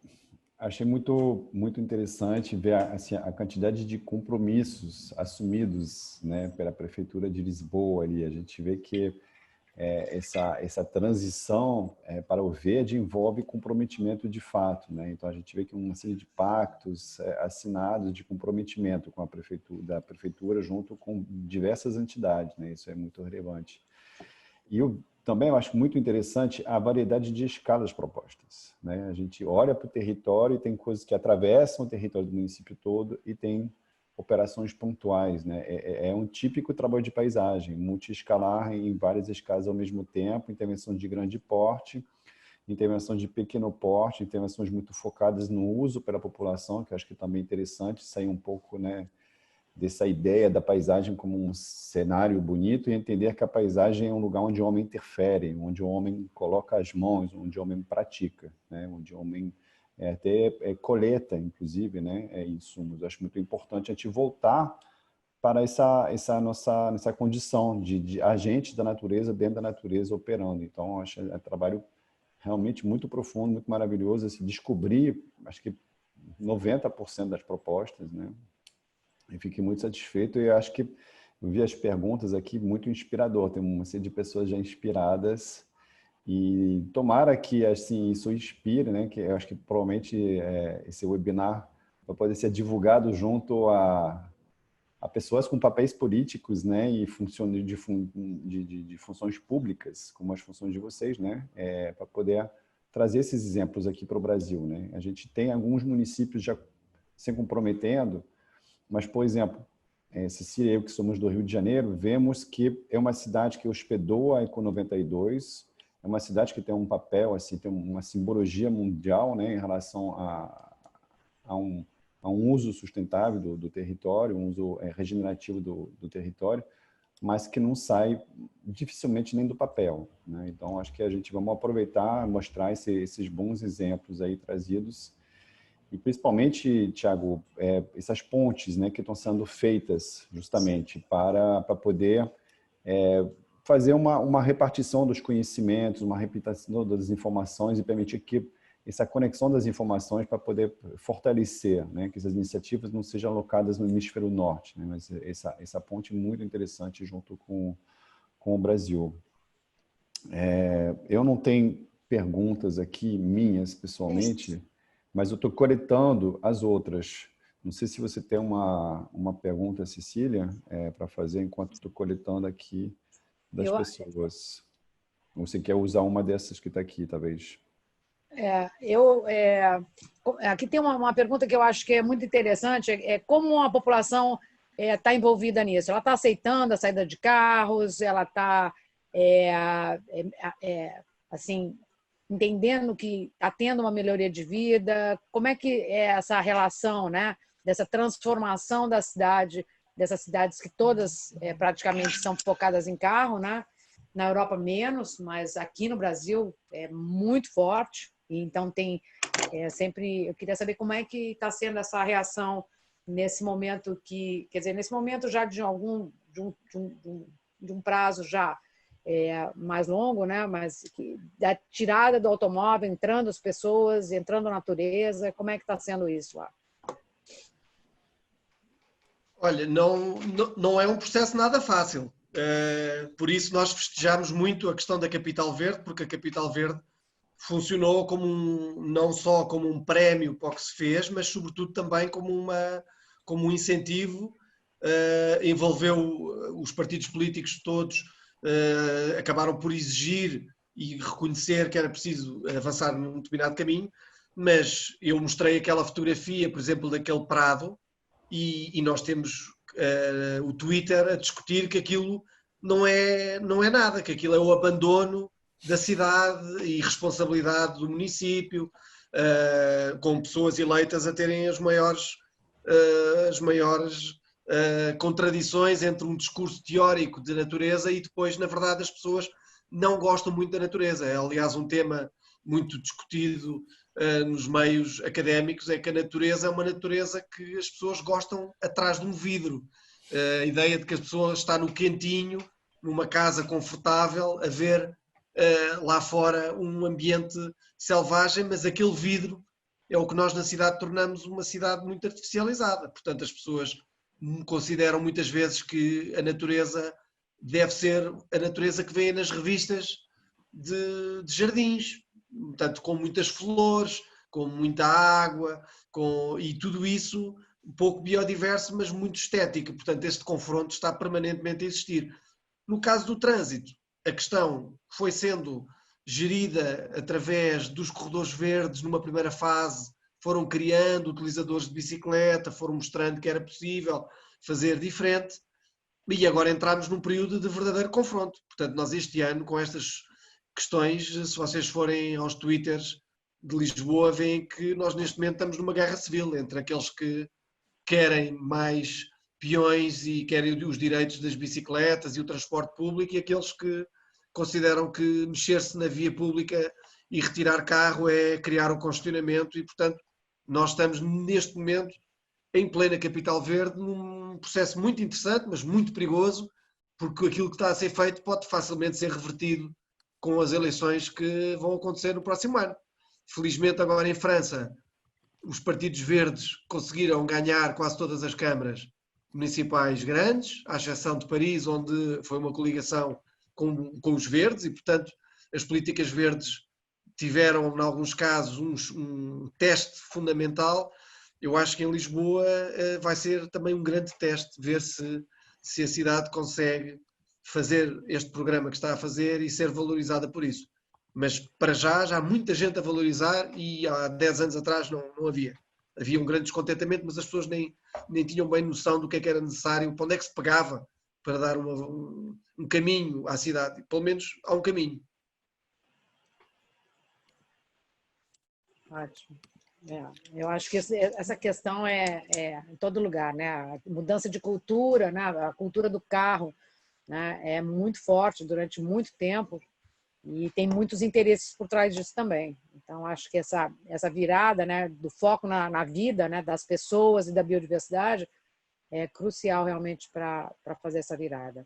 Achei muito interessante ver assim, a quantidade de compromissos assumidos, né, pela Prefeitura de Lisboa ali. A gente vê que essa transição para o verde envolve comprometimento de fato, né? Então a gente vê que uma série de pactos assinados de comprometimento com a prefeitura junto com diversas entidades, né? Isso é muito relevante. E também eu acho muito interessante a variedade de escalas propostas, né? A gente olha para o território e tem coisas que atravessam o território do município todo e tem operações pontuais, né? É um típico trabalho de paisagem, multiescalar em várias escalas ao mesmo tempo, intervenção de grande porte, intervenção de pequeno porte, intervenções muito focadas no uso pela população, que eu acho que também é interessante, sair um pouco, né, dessa ideia da paisagem como um cenário bonito e entender que a paisagem é um lugar onde o homem interfere, onde o homem coloca as mãos, onde o homem pratica, né? Onde o homem até coleta, inclusive, né? Insumos. Eu acho muito importante a gente voltar para essa nossa condição de agente da natureza, dentro da natureza, operando. Então, eu acho um trabalho realmente muito profundo, muito maravilhoso, se descobrir, acho que 90% das propostas, né? Eu fiquei muito satisfeito e acho que eu vi as perguntas aqui muito inspirador. Tem uma série de pessoas já inspiradas e tomara que assim isso inspire, né? Que eu acho que provavelmente esse webinar vai poder ser divulgado junto a pessoas com papéis políticos, né? E funções de funções públicas, como as funções de vocês, né? Para poder trazer esses exemplos aqui para o Brasil, né? A gente tem alguns municípios já se comprometendo. Mas, por exemplo, Cecília e eu, que somos do Rio de Janeiro, vemos que é uma cidade que hospedou a Eco 92, é uma cidade que tem um papel, assim, tem uma simbologia mundial, né, em relação a um uso sustentável do território, um uso regenerativo do território, mas que não sai dificilmente nem do papel, né? Então, acho que a gente vamos aproveitar, mostrar esses bons exemplos aí trazidos. E principalmente, Tiago, essas pontes, né, que estão sendo feitas justamente para poder fazer uma repartição dos conhecimentos, uma repartição das informações e permitir que essa conexão das informações para poder fortalecer, né, que essas iniciativas não sejam alocadas no hemisfério norte, né, mas essa ponte muito interessante junto com o Brasil. Eu não tenho perguntas aqui minhas, pessoalmente, mas eu estou coletando as outras. Não sei se você tem uma pergunta, Cecília, para fazer enquanto estou coletando aqui das pessoas. Ou você quer usar uma dessas que está aqui, talvez? Aqui tem uma pergunta que eu acho que é muito interessante, como a população está envolvida nisso. Ela está aceitando a saída de carros, ela está assim, entendendo que está tendo uma melhoria de vida. Como é que é essa relação, né, dessa transformação da cidade, dessas cidades que todas praticamente são focadas em carro, né? Na Europa menos, mas aqui no Brasil é muito forte. Então tem sempre. Eu queria saber como é que está sendo essa reação nesse momento quer dizer, nesse momento já de um prazo já mais longo, né? Mas da tirada do automóvel, entrando as pessoas, entrando a natureza, como é que está sendo isso lá? Olha, não é um processo nada fácil. Por isso nós festejamos muito a questão da Capital Verde, porque a Capital Verde funcionou não só como um prémio para o que se fez, mas sobretudo também como um incentivo. Envolveu os partidos políticos todos, acabaram por exigir e reconhecer que era preciso avançar num determinado caminho, mas eu mostrei aquela fotografia, por exemplo, daquele prado, e nós temos o Twitter a discutir que aquilo não é nada, que aquilo é o abandono da cidade e responsabilidade do município, com pessoas eleitas a terem as maiores contradições entre um discurso teórico de natureza e depois, na verdade, as pessoas não gostam muito da natureza. É, aliás, um tema muito discutido nos meios académicos, é que a natureza é uma natureza que as pessoas gostam atrás de um vidro. A ideia de que as pessoas estão no quentinho, numa casa confortável, a ver lá fora um ambiente selvagem, mas aquele vidro é o que nós na cidade tornamos uma cidade muito artificializada. Portanto, as pessoas consideram muitas vezes que a natureza deve ser a natureza que vem nas revistas de jardins, portanto, com muitas flores, com muita água, e tudo isso um pouco biodiverso, mas muito estético. Portanto, este confronto está permanentemente a existir. No caso do trânsito, a questão foi sendo gerida através dos corredores verdes numa primeira fase, foram criando utilizadores de bicicleta, foram mostrando que era possível fazer diferente, e agora entramos num período de verdadeiro confronto. Portanto, nós este ano, com estas questões, se vocês forem aos Twitters de Lisboa, veem que nós neste momento estamos numa guerra civil entre aqueles que querem mais peões e querem os direitos das bicicletas e o transporte público e aqueles que consideram que mexer-se na via pública e retirar carro é criar um congestionamento e, portanto, nós estamos neste momento em plena Capital Verde num processo muito interessante, mas muito perigoso, porque aquilo que está a ser feito pode facilmente ser revertido com as eleições que vão acontecer no próximo ano. Felizmente agora em França os partidos verdes conseguiram ganhar quase todas as câmaras municipais grandes, à exceção de Paris, onde foi uma coligação com os verdes e, portanto, as políticas verdes tiveram, em alguns casos, um teste fundamental. Eu acho que em Lisboa vai ser também um grande teste, ver se a cidade consegue fazer este programa que está a fazer e ser valorizada por isso. Mas para já há muita gente a valorizar e há 10 anos atrás não havia. Havia um grande descontentamento, mas as pessoas nem tinham bem noção do que era necessário, para onde é que se pegava para dar um caminho à cidade. Pelo menos há um caminho. Ótimo. Eu acho que essa questão é em todo lugar, né? A mudança de cultura, né? A cultura do carro, né? É muito forte durante muito tempo e tem muitos interesses por trás disso também. Então, acho que essa virada, né, do foco na vida, né, das pessoas e da biodiversidade é crucial realmente para fazer essa virada.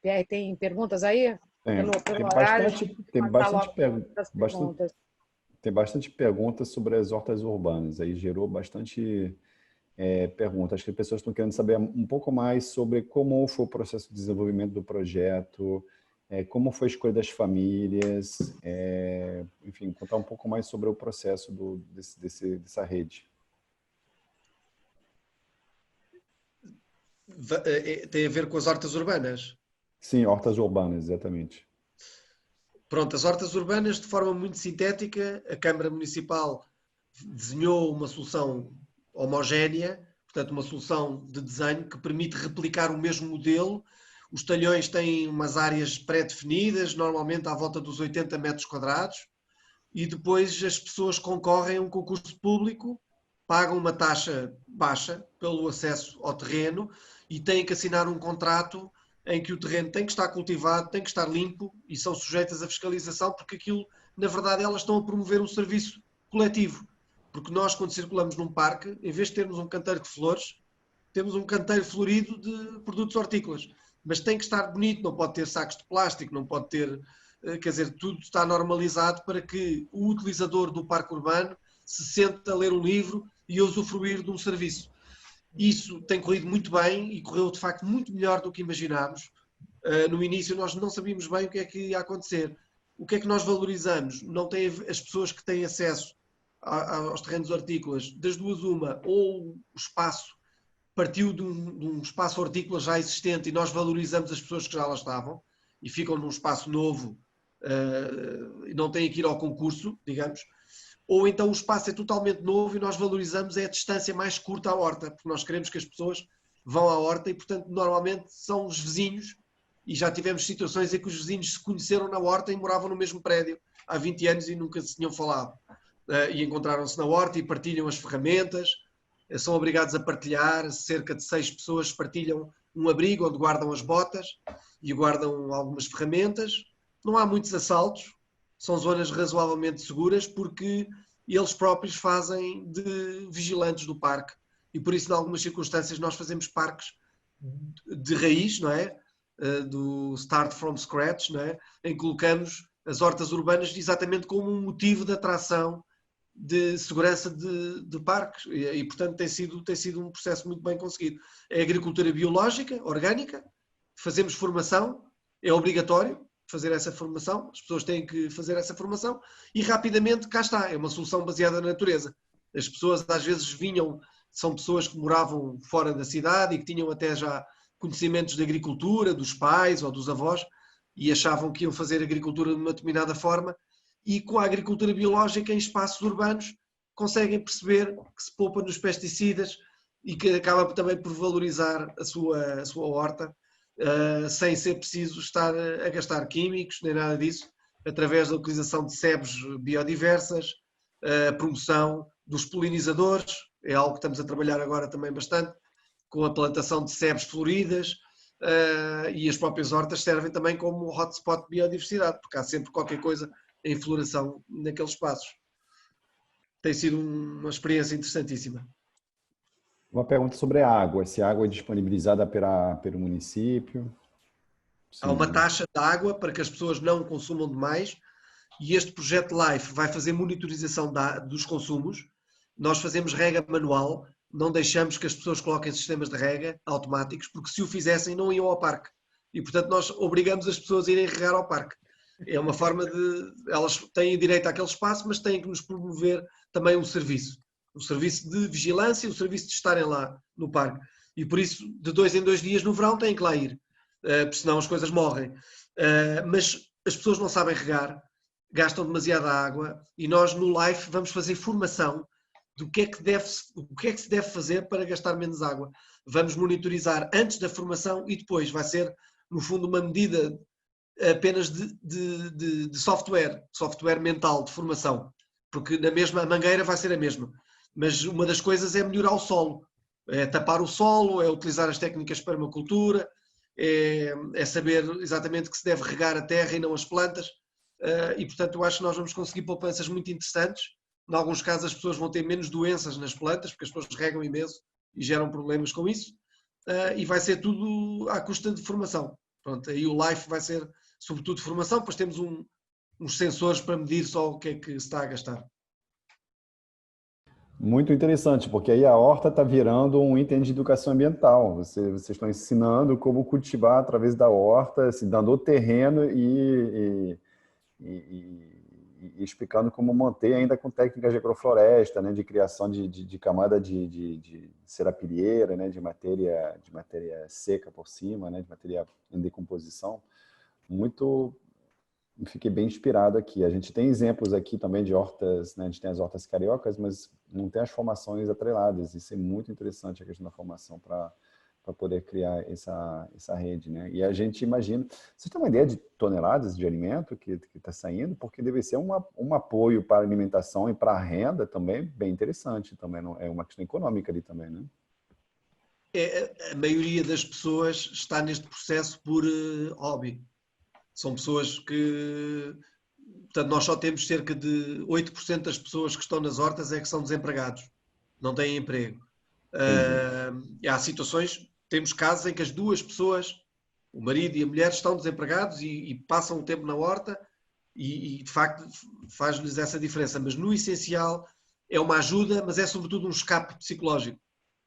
Pierre, tem perguntas aí? Pelo horário, tem bastante perguntas sobre as hortas urbanas. Aí gerou bastante perguntas. Acho que as pessoas estão querendo saber um pouco mais sobre como foi o processo de desenvolvimento do projeto, como foi a escolha das famílias, enfim, contar um pouco mais sobre o processo dessa rede. Tem a ver com as hortas urbanas? Sim, hortas urbanas, exatamente. Pronto, as hortas urbanas, de forma muito sintética, a Câmara Municipal desenhou uma solução homogénea, portanto uma solução de desenho que permite replicar o mesmo modelo. Os talhões têm umas áreas pré-definidas, normalmente à volta dos 80 metros quadrados, e depois as pessoas concorrem a um concurso público, pagam uma taxa baixa pelo acesso ao terreno e têm que assinar um contrato em que o terreno tem que estar cultivado, tem que estar limpo e são sujeitas à fiscalização, porque aquilo, na verdade, elas estão a promover um serviço coletivo. Porque nós, quando circulamos num parque, em vez de termos um canteiro de flores, temos um canteiro florido de produtos hortícolas. Mas tem que estar bonito, não pode ter sacos de plástico, não pode ter... Quer dizer, tudo está normalizado para que o utilizador do parque urbano se sente a ler um livro e a usufruir de um serviço. Isso tem corrido muito bem e correu, de facto, muito melhor do que imaginámos. No início nós não sabíamos bem o que é que ia acontecer. O que é que nós valorizamos? Não tem as pessoas que têm acesso aos terrenos hortícolas, das duas uma, ou o espaço partiu de um espaço hortícola já existente e nós valorizamos as pessoas que já lá estavam e ficam num espaço novo e não têm que ir ao concurso, digamos. Ou então o espaço é totalmente novo e nós valorizamos a distância mais curta à horta, porque nós queremos que as pessoas vão à horta e, portanto, normalmente são os vizinhos e já tivemos situações em que os vizinhos se conheceram na horta e moravam no mesmo prédio há 20 anos e nunca se tinham falado. E encontraram-se na horta e partilham as ferramentas, são obrigados a partilhar, cerca de 6 pessoas partilham um abrigo onde guardam as botas e guardam algumas ferramentas. Não há muitos assaltos, são zonas razoavelmente seguras porque eles próprios fazem de vigilantes do parque e por isso, em algumas circunstâncias, nós fazemos parques de raiz, não é? Do start from scratch, não é? Em que colocamos as hortas urbanas exatamente como um motivo de atração de segurança de parques e, portanto, tem sido um processo muito bem conseguido. É agricultura biológica, orgânica, fazemos formação, é obrigatório fazer essa formação, as pessoas têm que fazer essa formação e rapidamente cá está, é uma solução baseada na natureza. As pessoas às vezes são pessoas que moravam fora da cidade e que tinham até já conhecimentos de agricultura, dos pais ou dos avós, e achavam que iam fazer agricultura de uma determinada forma, e com a agricultura biológica em espaços urbanos conseguem perceber que se poupa nos pesticidas e que acaba também por valorizar a sua horta, sem ser preciso estar a gastar químicos, nem nada disso, através da utilização de sebes biodiversas, a promoção dos polinizadores, é algo que estamos a trabalhar agora também bastante, com a plantação de sebes floridas, e as próprias hortas servem também como hotspot de biodiversidade, porque há sempre qualquer coisa em floração naqueles espaços. Tem sido uma experiência interessantíssima. Uma pergunta sobre a água. Se a água é disponibilizada pelo município? Sim. Há uma taxa de água para que as pessoas não consumam demais e este projeto LIFE vai fazer monitorização dos consumos. Nós fazemos rega manual, não deixamos que as pessoas coloquem sistemas de rega automáticos, porque se o fizessem não iam ao parque. E, portanto, nós obrigamos as pessoas a irem regar ao parque. É uma forma de... Elas têm direito àquele espaço, mas têm que nos promover também um serviço. O serviço de vigilância, o serviço de estarem lá no parque. E por isso, de 2 em 2 dias no verão, têm que lá ir. Porque senão as coisas morrem. Mas as pessoas não sabem regar, gastam demasiada água e nós no LIFE vamos fazer formação do que é que se deve fazer para gastar menos água. Vamos monitorizar antes da formação e depois. Vai ser, no fundo, uma medida apenas de software mental, de formação. Porque na mesma mangueira vai ser a mesma. Mas uma das coisas é melhorar o solo. É tapar o solo, é utilizar as técnicas de permacultura, é saber exatamente que se deve regar a terra e não as plantas. E, portanto, eu acho que nós vamos conseguir poupanças muito interessantes. Em alguns casos as pessoas vão ter menos doenças nas plantas, porque as pessoas regam imenso e geram problemas com isso. E vai ser tudo à custa de formação. Pronto, aí o LIFE vai ser sobretudo formação, depois temos uns sensores para medir só o que é que se está a gastar. Muito interessante, porque aí a horta está virando um item de educação ambiental. Vocês estão ensinando como cultivar através da horta, se dando o terreno e explicando como manter ainda com técnicas de agrofloresta, né, de criação de camada de serapilheira, né, de matéria seca por cima, né, de matéria em decomposição. Fiquei bem inspirado aqui. A gente tem exemplos aqui também de hortas, né? A gente tem as hortas cariocas, mas não tem as formações atreladas. Isso é muito interessante, a questão da formação para poder criar essa rede, né? E a gente imagina... Vocês têm uma ideia de toneladas de alimento que está saindo? Porque deve ser um apoio para a alimentação e para a renda também bem interessante. Também não, é uma questão econômica ali também, né? A maioria das pessoas está neste processo por hobby. São pessoas que... Portanto, nós só temos cerca de 8% das pessoas que estão nas hortas é que são desempregados. Não têm emprego. Há situações, temos casos em que as duas pessoas, o marido e a mulher, estão desempregados e passam o tempo na horta e de facto faz-lhes essa diferença. Mas no essencial é uma ajuda, mas é sobretudo um escape psicológico.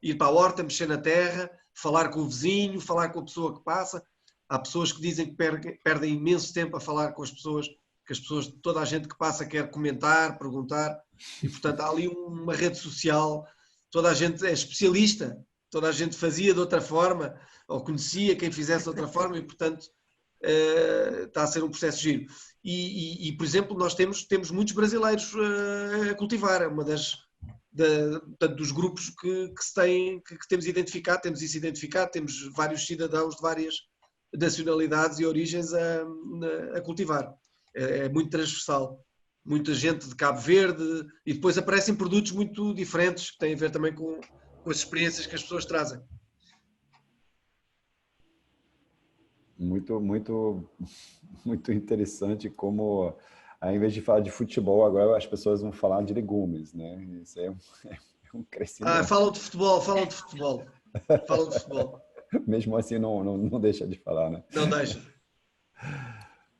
Ir para a horta, mexer na terra, falar com o vizinho, falar com a pessoa que passa. Há pessoas que dizem que perdem imenso tempo a falar com as pessoas, que as pessoas, toda a gente que passa quer comentar, perguntar, e portanto há ali uma rede social, toda a gente é especialista, toda a gente fazia de outra forma, ou conhecia quem fizesse de outra forma, e portanto está a ser um processo giro. E por exemplo, nós temos muitos brasileiros a cultivar, é uma dos grupos que temos identificado, temos vários cidadãos de várias nacionalidades e origens a cultivar. É muito transversal. Muita gente de Cabo Verde e depois aparecem produtos muito diferentes que têm a ver também com as experiências que as pessoas trazem. Muito, muito, muito interessante como, ao invés de falar de futebol, agora as pessoas vão falar de legumes, né? Isso é um crescimento. Falam de futebol. Mesmo assim, não deixa de falar, né? Não deixa.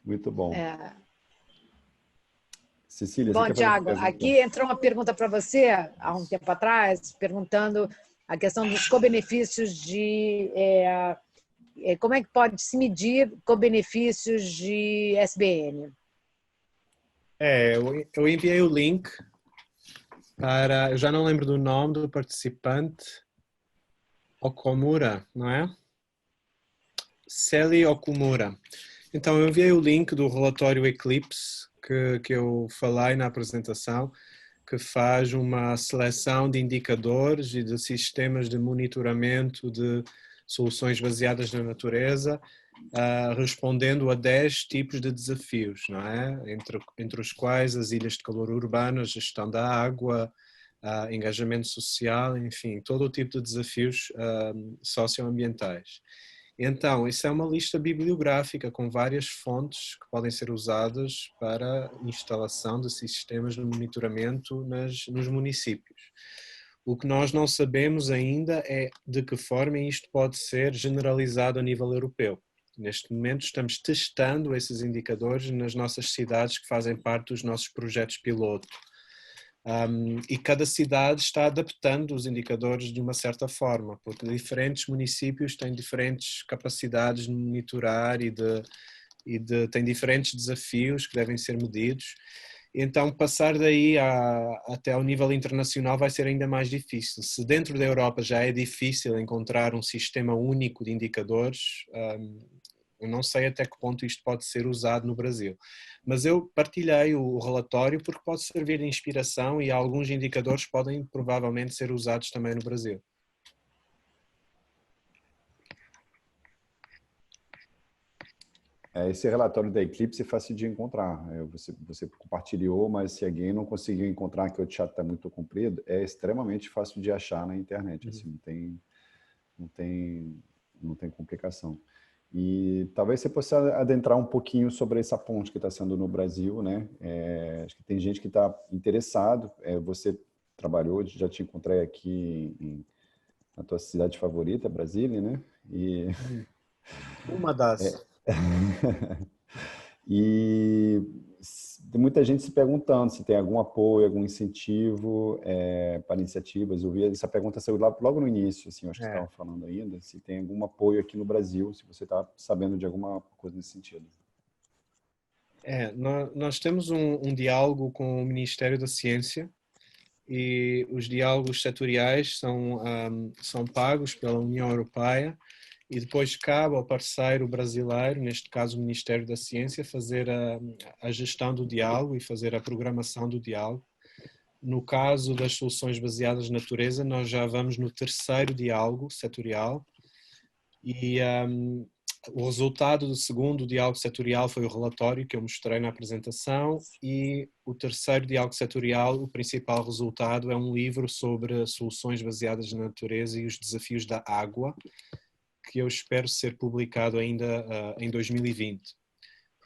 Muito bom. Cecília, você Bom, quer fazer uma Tiago, pergunta? aqui entrou uma pergunta para você, há um tempo atrás, perguntando a questão dos co-benefícios como é que pode se medir co-benefícios de SBN? Eu enviei o link para, eu já não lembro do nome do participante, Okumura, não é? Celi Okumura. Então, eu enviei o link do relatório Eclipse, que eu falei na apresentação, que faz uma seleção de indicadores e de sistemas de monitoramento de soluções baseadas na natureza, respondendo a 10 tipos de desafios, não é? Entre os quais as ilhas de calor urbano, a gestão da água, engajamento social, enfim, todo o tipo de desafios socioambientais. Então, isso é uma lista bibliográfica com várias fontes que podem ser usadas para instalação de sistemas de monitoramento nos municípios. O que nós não sabemos ainda é de que forma isto pode ser generalizado a nível europeu. Neste momento estamos testando esses indicadores nas nossas cidades que fazem parte dos nossos projetos piloto. E cada cidade está adaptando os indicadores de uma certa forma, porque diferentes municípios têm diferentes capacidades de monitorar têm diferentes desafios que devem ser medidos. Então, passar daí até ao nível internacional vai ser ainda mais difícil. Se dentro da Europa já é difícil encontrar um sistema único de indicadores, eu não sei até que ponto isto pode ser usado no Brasil. Mas eu partilhei o relatório porque pode servir de inspiração e alguns indicadores podem provavelmente ser usados também no Brasil. Esse relatório da Eclipse é fácil de encontrar. Você compartilhou, mas se alguém não conseguiu encontrar, que o chat está muito comprido, é extremamente fácil de achar na internet. Assim, não tem complicação. E talvez você possa adentrar um pouquinho sobre essa ponte que está sendo no Brasil, né? Acho que tem gente que está interessado. Você trabalhou, já te encontrei aqui na tua cidade favorita, Brasília, né? Uma das. E tem muita gente se perguntando se tem algum apoio, algum incentivo para iniciativas. Eu vi essa pergunta saiu logo no início, assim, acho que você estava falando ainda, se tem algum apoio aqui no Brasil, se você está sabendo de alguma coisa nesse sentido. Nós temos um diálogo com o Ministério da Ciência e os diálogos setoriais são pagos pela União Europeia. E depois cabe ao parceiro brasileiro, neste caso o Ministério da Ciência, fazer a gestão do diálogo e fazer a programação do diálogo. No caso das soluções baseadas na natureza, nós já vamos no terceiro diálogo setorial e o resultado do segundo diálogo setorial foi o relatório que eu mostrei na apresentação e o terceiro diálogo setorial, o principal resultado é um livro sobre soluções baseadas na natureza e os desafios da água, que eu espero ser publicado ainda em 2020.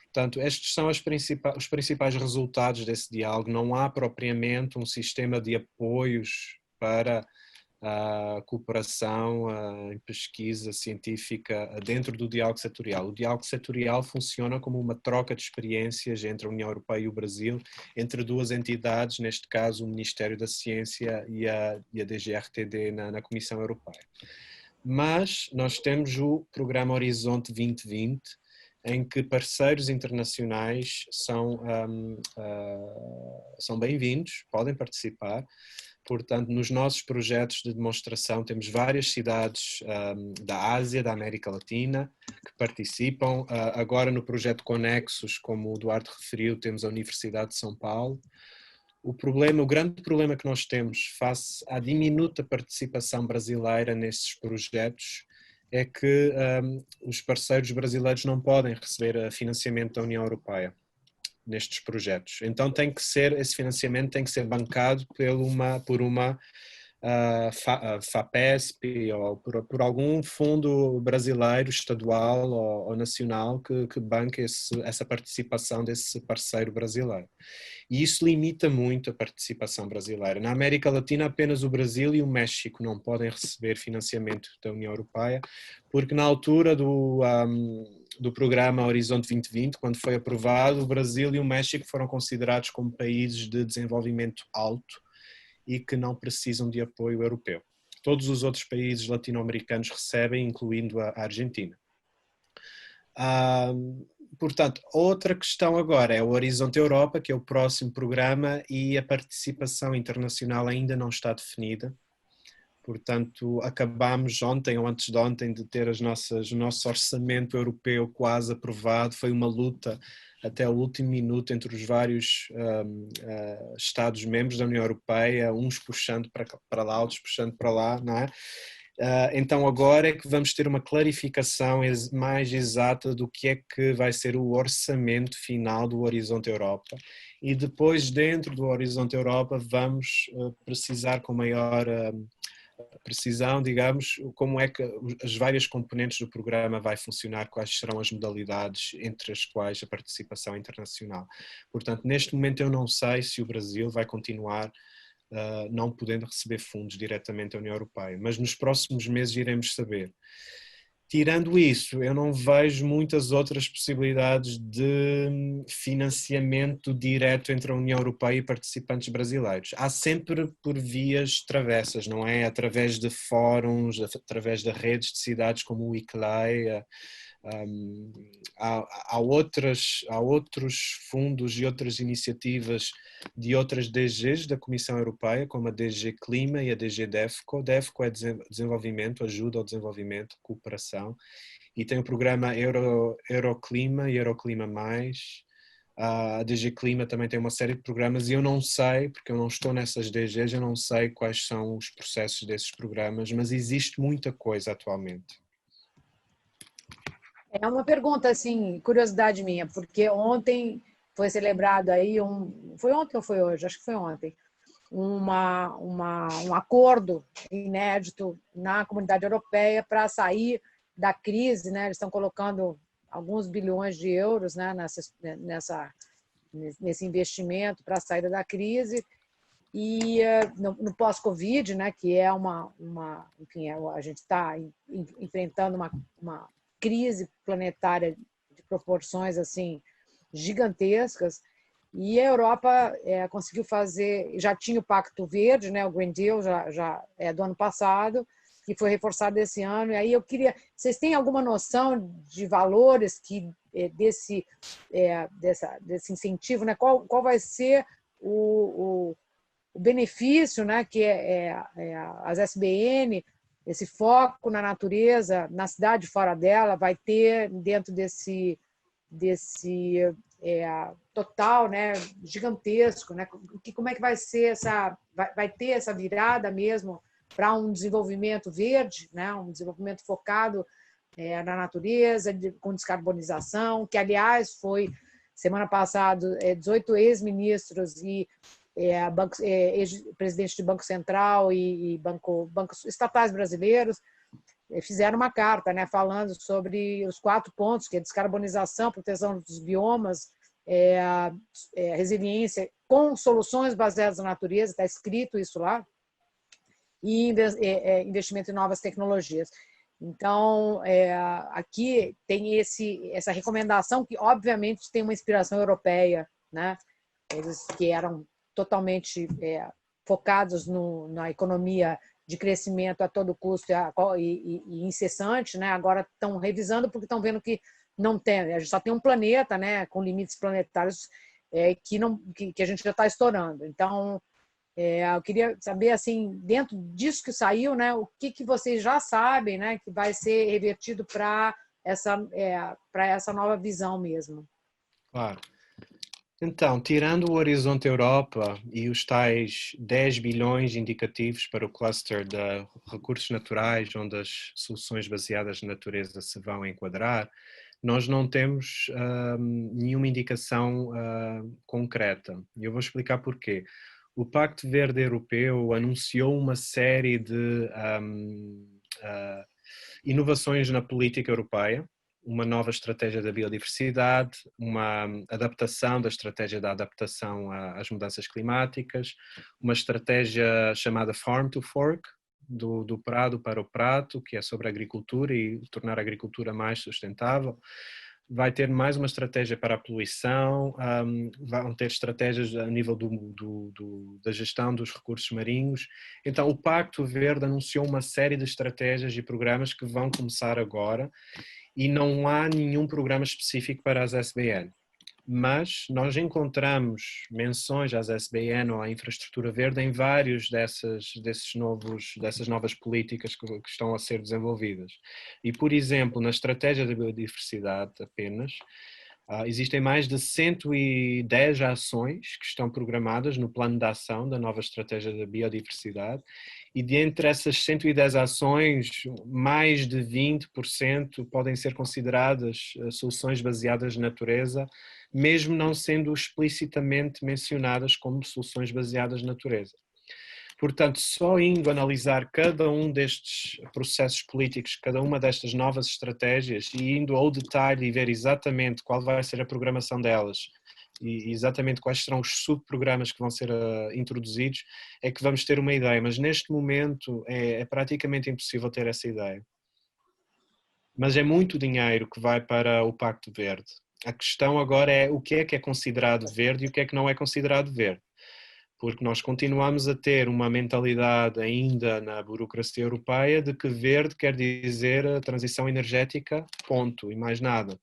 Portanto, estes são os principais resultados desse diálogo. Não há propriamente um sistema de apoios para a cooperação em pesquisa científica dentro do diálogo setorial. O diálogo setorial funciona como uma troca de experiências entre a União Europeia e o Brasil, entre duas entidades, neste caso o Ministério da Ciência e a DGRTD na Comissão Europeia. Mas nós temos o programa Horizonte 2020, em que parceiros internacionais são bem-vindos, podem participar. Portanto, nos nossos projetos de demonstração temos várias cidades da Ásia, da América Latina, que participam. Agora no projeto Conexos, como o Duarte referiu, temos a Universidade de São Paulo. O grande problema que nós temos face à diminuta participação brasileira nesses projetos é que os parceiros brasileiros não podem receber financiamento da União Europeia nestes projetos. Então esse financiamento tem que ser bancado por uma FAPESP ou por algum fundo brasileiro, estadual ou nacional que banque essa participação desse parceiro brasileiro. E isso limita muito a participação brasileira. Na América Latina, apenas o Brasil e o México não podem receber financiamento da União Europeia, porque na altura do programa Horizonte 2020, quando foi aprovado, o Brasil e o México foram considerados como países de desenvolvimento alto e que não precisam de apoio europeu. Todos os outros países latino-americanos recebem, incluindo a Argentina. Portanto, outra questão agora é o Horizonte Europa, que é o próximo programa, e a participação internacional ainda não está definida. Portanto, acabámos ontem ou antes de ontem de ter o nosso orçamento europeu quase aprovado. Foi uma luta até o último minuto entre os vários Estados-membros da União Europeia, uns puxando para lá, outros puxando para lá, não é? Então agora é que vamos ter uma clarificação mais exata do que é que vai ser o orçamento final do Horizonte Europa, e depois dentro do Horizonte Europa vamos precisar com maior precisão, digamos, como é que as várias componentes do programa vai funcionar, quais serão as modalidades entre as quais a participação internacional. Portanto, neste momento eu não sei se o Brasil vai continuar não podendo receber fundos diretamente da União Europeia, mas nos próximos meses iremos saber. Tirando isso, eu não vejo muitas outras possibilidades de financiamento direto entre a União Europeia e participantes brasileiros. Há sempre por vias travessas, não é? Através de fóruns, através de redes de cidades como o ICLEI. Há outros fundos e outras iniciativas de outras DGs da Comissão Europeia, como a DG Clima e a DG DEFCO. DEFCO é desenvolvimento, ajuda ao desenvolvimento, cooperação, e tem o programa Euroclima e Euroclima+. A DG Clima também tem uma série de programas e eu não sei, porque eu não estou nessas DGs, eu não sei quais são os processos desses programas, mas existe muita coisa atualmente. É uma pergunta, assim, curiosidade minha, porque ontem foi celebrado aí foi ontem ou foi hoje? Acho que foi ontem. Um acordo inédito na Comunidade Europeia para sair da crise, né? Eles estão colocando alguns bilhões de euros, né, nesse investimento para a saída da crise. E no pós-Covid, né, que é enfim, a gente está enfrentando uma crise planetária de proporções assim gigantescas, e a Europa conseguiu fazer, já tinha o Pacto Verde, né, o Green Deal já é do ano passado, que foi reforçado esse ano. E aí eu queria, vocês têm alguma noção de valores que desse incentivo, né? Qual vai ser o benefício, né, que as SBN, esse foco na natureza, na cidade e fora dela, vai ter dentro desse total, né, gigantesco, né? Como é que vai ser vai ter essa virada mesmo para um desenvolvimento verde, né, um desenvolvimento focado na natureza, com descarbonização, que aliás foi semana passada 18 ex-ministros e ex-presidentes de Banco Central e bancos estatais brasileiros fizeram uma carta, né, falando sobre os 4 pontos, que é descarbonização, proteção dos biomas, resiliência com soluções baseadas na natureza, está escrito isso lá, e investimento em novas tecnologias. Então, aqui tem essa recomendação que, obviamente, tem uma inspiração europeia, né? Eles que eram totalmente focados na economia de crescimento a todo custo e incessante, né? Agora estão revisando porque estão vendo que não tem, a gente só tem um planeta, né, com limites planetários que a gente já está estourando. Então, eu queria saber, assim, dentro disso que saiu, né, o que vocês já sabem, né, que vai ser revertido para essa nova visão mesmo. Claro. Então, tirando o Horizonte Europa e os tais 10 bilhões indicativos para o cluster de recursos naturais, onde as soluções baseadas na natureza se vão enquadrar, nós não temos nenhuma indicação concreta. E eu vou explicar porquê. O Pacto Verde Europeu anunciou uma série de inovações na política europeia, uma nova estratégia da biodiversidade, uma adaptação da estratégia da adaptação às mudanças climáticas, uma estratégia chamada Farm to Fork, do prado para o prato, que é sobre a agricultura e tornar a agricultura mais sustentável, vai ter mais uma estratégia para a poluição, vão ter estratégias a nível da gestão dos recursos marinhos. Então, o Pacto Verde anunciou uma série de estratégias e programas que vão começar agora e não há nenhum programa específico para as SBN. Mas nós encontramos menções às SBN ou à infraestrutura verde em vários dessas novas políticas que estão a ser desenvolvidas. E, por exemplo, na estratégia da biodiversidade apenas, existem mais de 110 ações que estão programadas no plano de ação da nova estratégia da biodiversidade e dentre essas 110 ações, mais de 20% podem ser consideradas soluções baseadas na natureza, mesmo não sendo explicitamente mencionadas como soluções baseadas na natureza. Portanto, só indo analisar cada um destes processos políticos, cada uma destas novas estratégias e indo ao detalhe e ver exatamente qual vai ser a programação delas e exatamente quais serão os subprogramas que vão ser introduzidos, é que vamos ter uma ideia, mas neste momento é praticamente impossível ter essa ideia. Mas é muito dinheiro que vai para o Pacto Verde. A questão agora é o que é considerado verde e o que é que não é considerado verde. Porque nós continuamos a ter uma mentalidade ainda na burocracia europeia de que verde quer dizer a transição energética, ponto, e mais nada.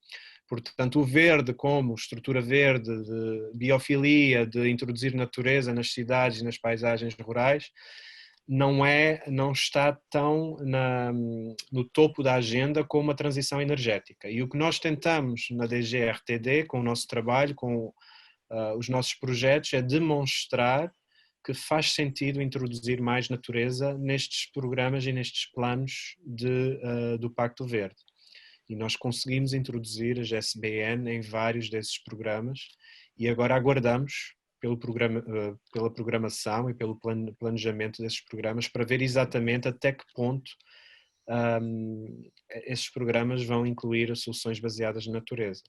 Portanto, o verde como estrutura verde, de biofilia, de introduzir natureza nas cidades e nas paisagens rurais, não está tão no topo da agenda como a transição energética. E o que nós tentamos na DGRTD, com o nosso trabalho, com os nossos projetos, é demonstrar que faz sentido introduzir mais natureza nestes programas e nestes planos do Pacto Verde. E nós conseguimos introduzir as SBN em vários desses programas e agora aguardamos pela programação e pelo planejamento desses programas para ver exatamente até que ponto esses programas vão incluir as soluções baseadas na natureza.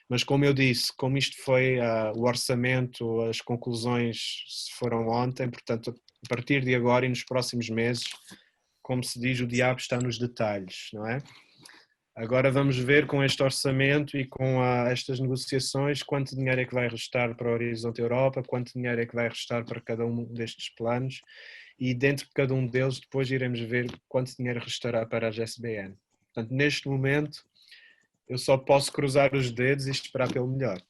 Mas como eu disse, como isto foi o orçamento, as conclusões foram ontem, portanto, a partir de agora e nos próximos meses, como se diz, o diabo está nos detalhes, não é? Agora vamos ver com este orçamento e com estas negociações quanto dinheiro é que vai restar para o Horizonte Europa, quanto dinheiro é que vai restar para cada um destes planos e dentro de cada um deles depois iremos ver quanto dinheiro restará para as SBN. Portanto, neste momento, eu só posso cruzar os dedos e esperar pelo melhor.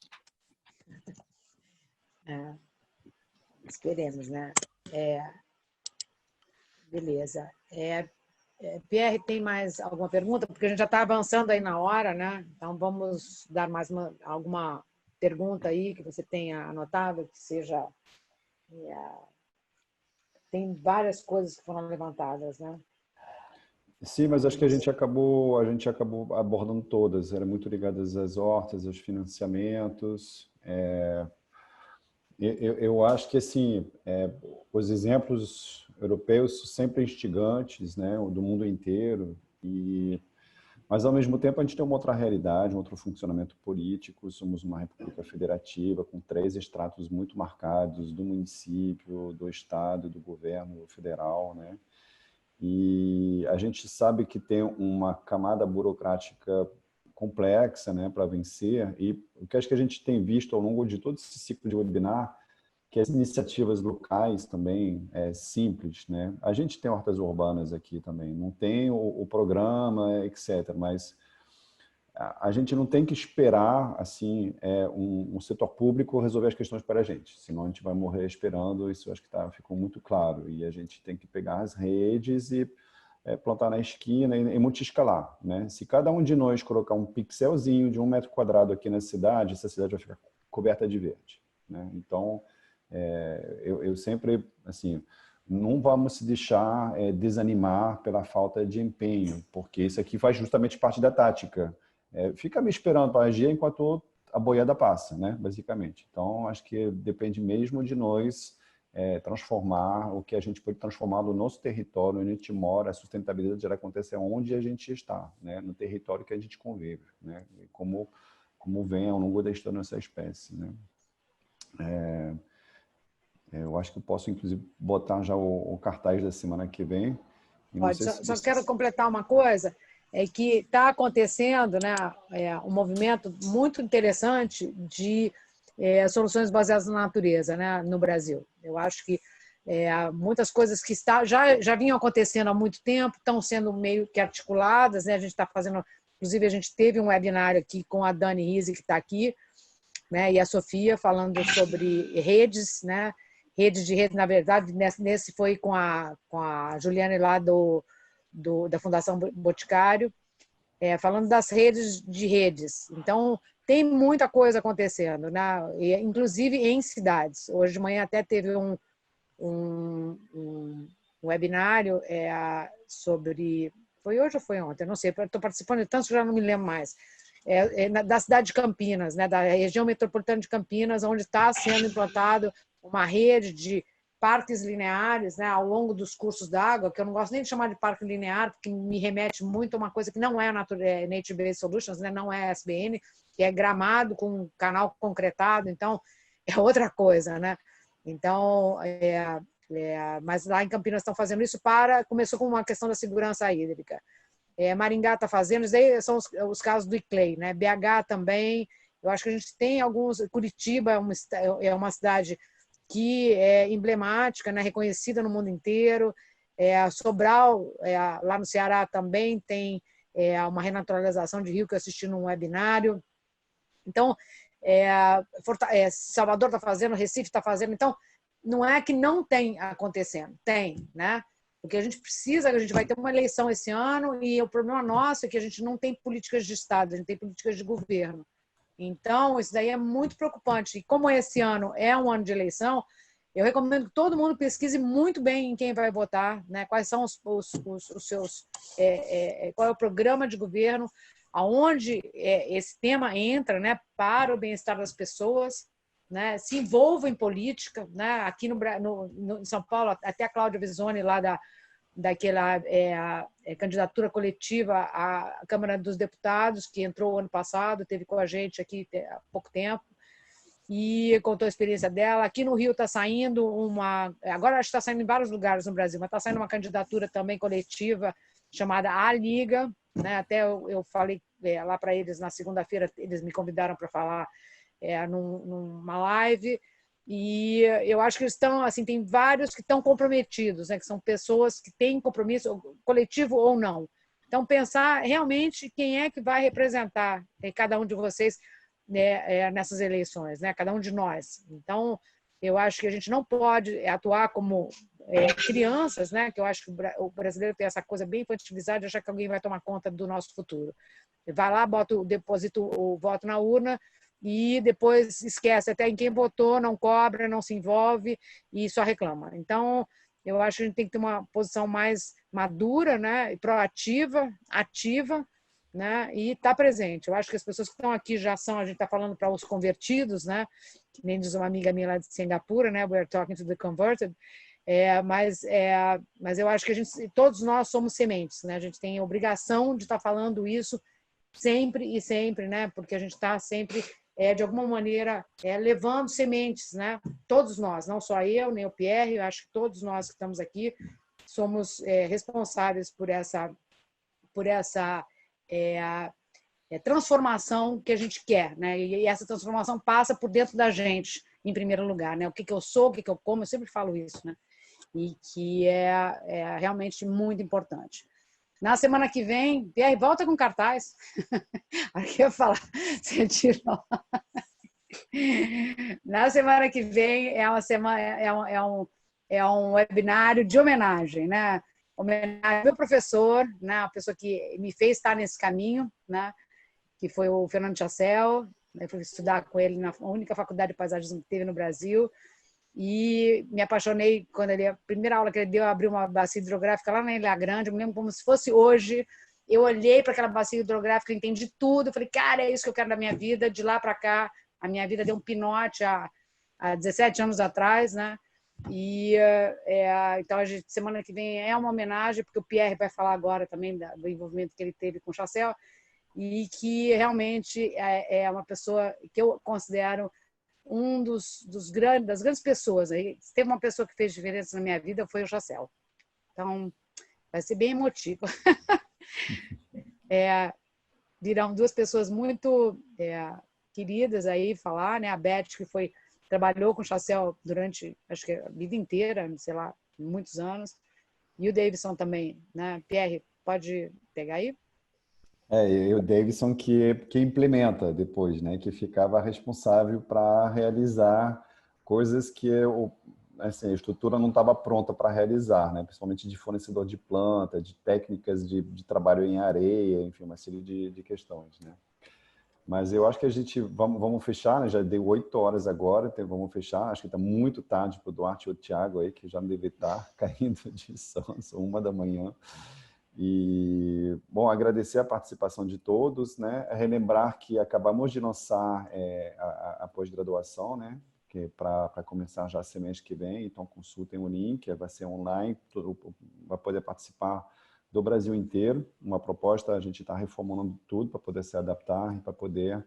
Esperemos, né? Beleza. Pierre, tem mais alguma pergunta? Porque a gente já está avançando aí na hora, né? Então vamos dar mais alguma pergunta aí que você tenha anotado, que seja... Tem várias coisas que foram levantadas, né? Sim, mas acho que a gente acabou abordando todas. Eram muito ligadas às hortas, aos financiamentos. Eu acho que assim, os exemplos europeus são sempre instigantes, né, do mundo inteiro. Mas ao mesmo tempo a gente tem uma outra realidade, um outro funcionamento político. Somos uma república federativa com 3 estratos muito marcados do município, do estado, do governo federal, né? E a gente sabe que tem uma camada burocrática complexa, né, para vencer, e o que acho que a gente tem visto ao longo de todo esse ciclo de webinar, que as iniciativas locais também simples, né? A gente tem hortas urbanas aqui também, não tem o programa, etc., mas a gente não tem que esperar assim um setor público resolver as questões para a gente, senão a gente vai morrer esperando. Isso acho que ficou muito claro, e a gente tem que pegar as redes e plantar na esquina e multiescalar, né? Se cada um de nós colocar um pixelzinho de 1 metro quadrado aqui na cidade, essa cidade vai ficar coberta de verde, né? Então eu sempre assim, não vamos se deixar desanimar pela falta de empenho, porque isso aqui faz justamente parte da tática. Fica me esperando para agir enquanto a boiada passa, né? Basicamente. Então, acho que depende mesmo de nós transformar o que a gente pode transformar no nosso território, onde a gente mora. A sustentabilidade ela acontece onde a gente está, né? No território que a gente convive, né? E como vem ao longo da história da nossa espécie, né? Eu acho que eu posso, inclusive, botar já o cartaz da semana que vem. Pode, só quero completar uma coisa. é que está acontecendo, né, um movimento muito interessante de soluções baseadas na natureza, né, no Brasil. Eu acho que muitas coisas que já vinham acontecendo há muito tempo estão sendo meio que articuladas, né? A gente está fazendo, inclusive a gente teve um webinário aqui com a Dani Rizzi, que está aqui, né, e a Sofia falando sobre redes, né? Redes de rede, na verdade, nesse foi com a Juliane lá da Fundação Boticário, falando das redes de redes. Então, tem muita coisa acontecendo, né? Inclusive em cidades. Hoje de manhã até teve um webinário sobre... Foi hoje ou foi ontem? Não sei, estou participando de tantos que já não me lembro mais. Da cidade de Campinas, né? Da região metropolitana de Campinas, onde está sendo implantado uma rede de parques lineares, né, ao longo dos cursos d'água, que eu não gosto nem de chamar de parque linear, porque me remete muito a uma coisa que não é Nature Based Solutions, né, não é SBN, que é gramado com um canal concretado, então é outra coisa, né? Então, mas lá em Campinas estão fazendo isso começou com uma questão da segurança hídrica. Maringá está fazendo, isso aí são os casos do ICLEI, né? BH também, eu acho que a gente tem alguns, Curitiba é uma cidade que é emblemática, né, reconhecida no mundo inteiro. Sobral, lá no Ceará, também tem uma renaturalização de rio que eu assisti num webinário. Então, Salvador está fazendo, Recife está fazendo. Então, não é que não tem acontecendo, tem, né? Porque a gente vai ter uma eleição esse ano e o problema nosso é que a gente não tem políticas de Estado, a gente tem políticas de governo. Então, isso daí é muito preocupante. E como esse ano é um ano de eleição, eu recomendo que todo mundo pesquise muito bem em quem vai votar, né? Quais são os seus... qual é o programa de governo, aonde esse tema entra, né, para o bem-estar das pessoas, né? Se envolva em política, né? Aqui em São Paulo, até a Cláudia Visoni, lá daquela candidatura coletiva à Câmara dos Deputados, que entrou ano passado, esteve com a gente aqui há pouco tempo, e contou a experiência dela. Aqui no Rio está saindo agora acho que está saindo em vários lugares no Brasil, mas está saindo uma candidatura também coletiva chamada A Liga, né? Até eu falei lá para eles na segunda-feira, eles me convidaram para falar numa live. E eu acho que eles estão, assim, tem vários que estão comprometidos, né? Que são pessoas que têm compromisso, coletivo ou não. Então, pensar realmente quem é que vai representar cada um de vocês, né, nessas eleições, né? Cada um de nós. Então, eu acho que a gente não pode atuar como crianças, né? Que eu acho que o brasileiro tem essa coisa bem infantilizada de achar que alguém vai tomar conta do nosso futuro. Vai lá, deposita o voto na urna, e depois esquece até em quem votou, não cobra, não se envolve e só reclama. Então, eu acho que a gente tem que ter uma posição mais madura, né, e proativa, ativa, né, e estar presente. Eu acho que as pessoas que estão aqui já são, a gente está falando para os convertidos, né, que nem diz uma amiga minha lá de Singapura, né, we're talking to the converted, mas eu acho que todos nós somos sementes, né, a gente tem a obrigação de estar falando isso sempre e sempre, né, porque a gente está sempre de alguma maneira, levando sementes, né? Todos nós, não só eu, nem o Pierre, eu acho que todos nós que estamos aqui somos responsáveis por essa transformação que a gente quer, né? E essa transformação passa por dentro da gente, em primeiro lugar, né? O que eu sou, o que eu como, eu sempre falo isso, né? E que é realmente muito importante. Na semana que vem, Pierre, volta com cartaz. Aqui eu ia falar, você tirou. Na semana que vem é um webinário de homenagem, né? Homenagem ao meu professor, né? A pessoa que me fez estar nesse caminho, né? Que foi o Fernando Chassel. Eu fui estudar com ele na única faculdade de paisagismo que teve no Brasil. E me apaixonei quando a primeira aula que ele deu, abriu uma bacia hidrográfica lá na Ilha Grande, eu me lembro como se fosse hoje. Eu olhei para aquela bacia hidrográfica, entendi tudo, falei, cara, é isso que eu quero da minha vida. De lá para cá, a minha vida deu um pinote há 17 anos atrás, né? E então, semana que vem é uma homenagem, porque o Pierre vai falar agora também do envolvimento que ele teve com o Chassel, e que realmente é uma pessoa que eu considero das grandes pessoas. Se teve uma pessoa que fez diferença na minha vida, foi o Chassel. Então, vai ser bem emotivo. Virão duas pessoas muito queridas aí falar, né? A Beth, que trabalhou com o Chassel durante, acho que a vida inteira, sei lá, muitos anos, e o Davidson também, né? Pierre, pode pegar aí? E o Davidson que implementa depois, né? Que ficava responsável para realizar coisas que assim, a estrutura não estava pronta para realizar, né? Principalmente de fornecedor de planta, de técnicas de trabalho em areia, enfim, uma série de questões, né? Mas eu acho que a gente vamos fechar, né? Já deu 8 horas agora, então vamos fechar. Acho que está muito tarde para o Duarte e o Thiago aí, que já deve estar caindo de sono, são 1 da manhã. E, bom, agradecer a participação de todos, né? Relembrar que acabamos de lançar a pós-graduação, né? Que para começar já semestre que vem, então consultem o link, vai ser online, vai poder participar do Brasil inteiro. Uma proposta, a gente está reformulando tudo para poder se adaptar e para poder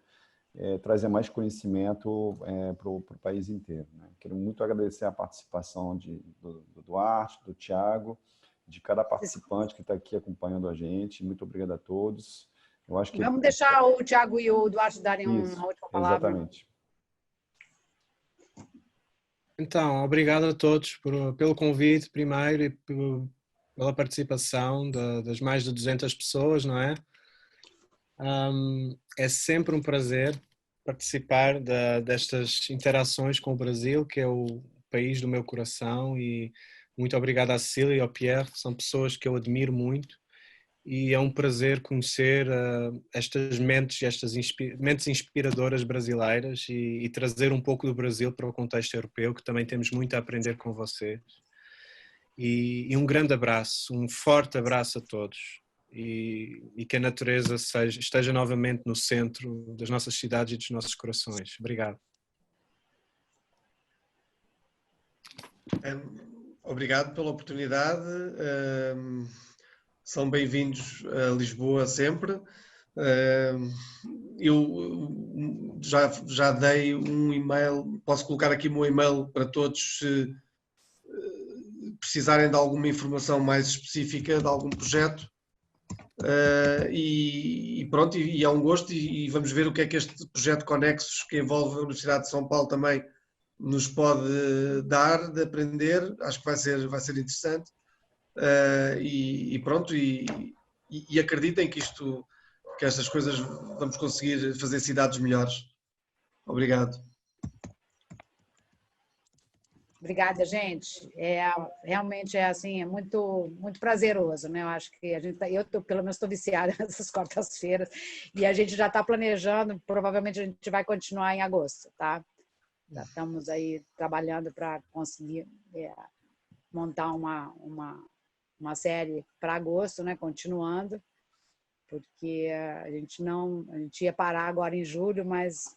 trazer mais conhecimento para o país inteiro, né? Quero muito agradecer a participação do Duarte, do Thiago, de cada participante que está aqui acompanhando a gente. Muito obrigado a todos. Eu acho que vamos deixar o Thiago e o Duarte darem uma última palavra. Exatamente. Então, obrigado a todos pelo convite primeiro e pela participação das mais de 200 pessoas, não é? É sempre um prazer participar destas interações com o Brasil, que é o país do meu coração, e muito obrigado à Cecília e ao Pierre, são pessoas que eu admiro muito, e é um prazer conhecer estas mentes inspiradoras brasileiras e trazer um pouco do Brasil para o contexto europeu, que também temos muito a aprender com vocês. E um grande abraço, um forte abraço a todos. E que a natureza esteja novamente no centro das nossas cidades e dos nossos corações. Obrigado. Obrigado pela oportunidade. São bem-vindos a Lisboa sempre. Eu já dei um e-mail, posso colocar aqui o meu e-mail para todos se precisarem de alguma informação mais específica de algum projeto. E pronto, e é um gosto e vamos ver o que é que este projeto Conexos, que envolve a Universidade de São Paulo também, nos pode dar de aprender. Acho que vai ser interessante. E pronto, e acreditem que estas coisas vamos conseguir fazer cidades melhores. Obrigado. Obrigada, gente. Realmente assim, é muito, muito prazeroso, né? Eu acho que pelo menos estou viciada nessas quartas-feiras e a gente já está planejando, provavelmente a gente vai continuar em agosto, tá? Já estamos aí trabalhando para conseguir montar uma série para agosto, né? Continuando, porque a gente ia parar agora em julho, mas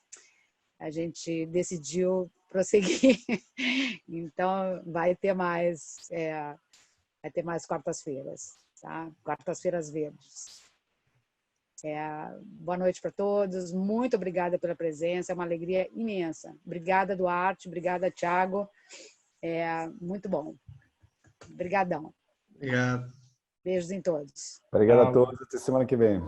a gente decidiu prosseguir. Então vai ter mais quartas-feiras, tá? Quartas-feiras verdes. Boa noite para todos. Muito obrigada pela presença. É uma alegria imensa. Obrigada, Duarte. Obrigada, Thiago. Muito bom. Obrigadão. Obrigado. Beijos em todos. Obrigado a todos. Até semana que vem.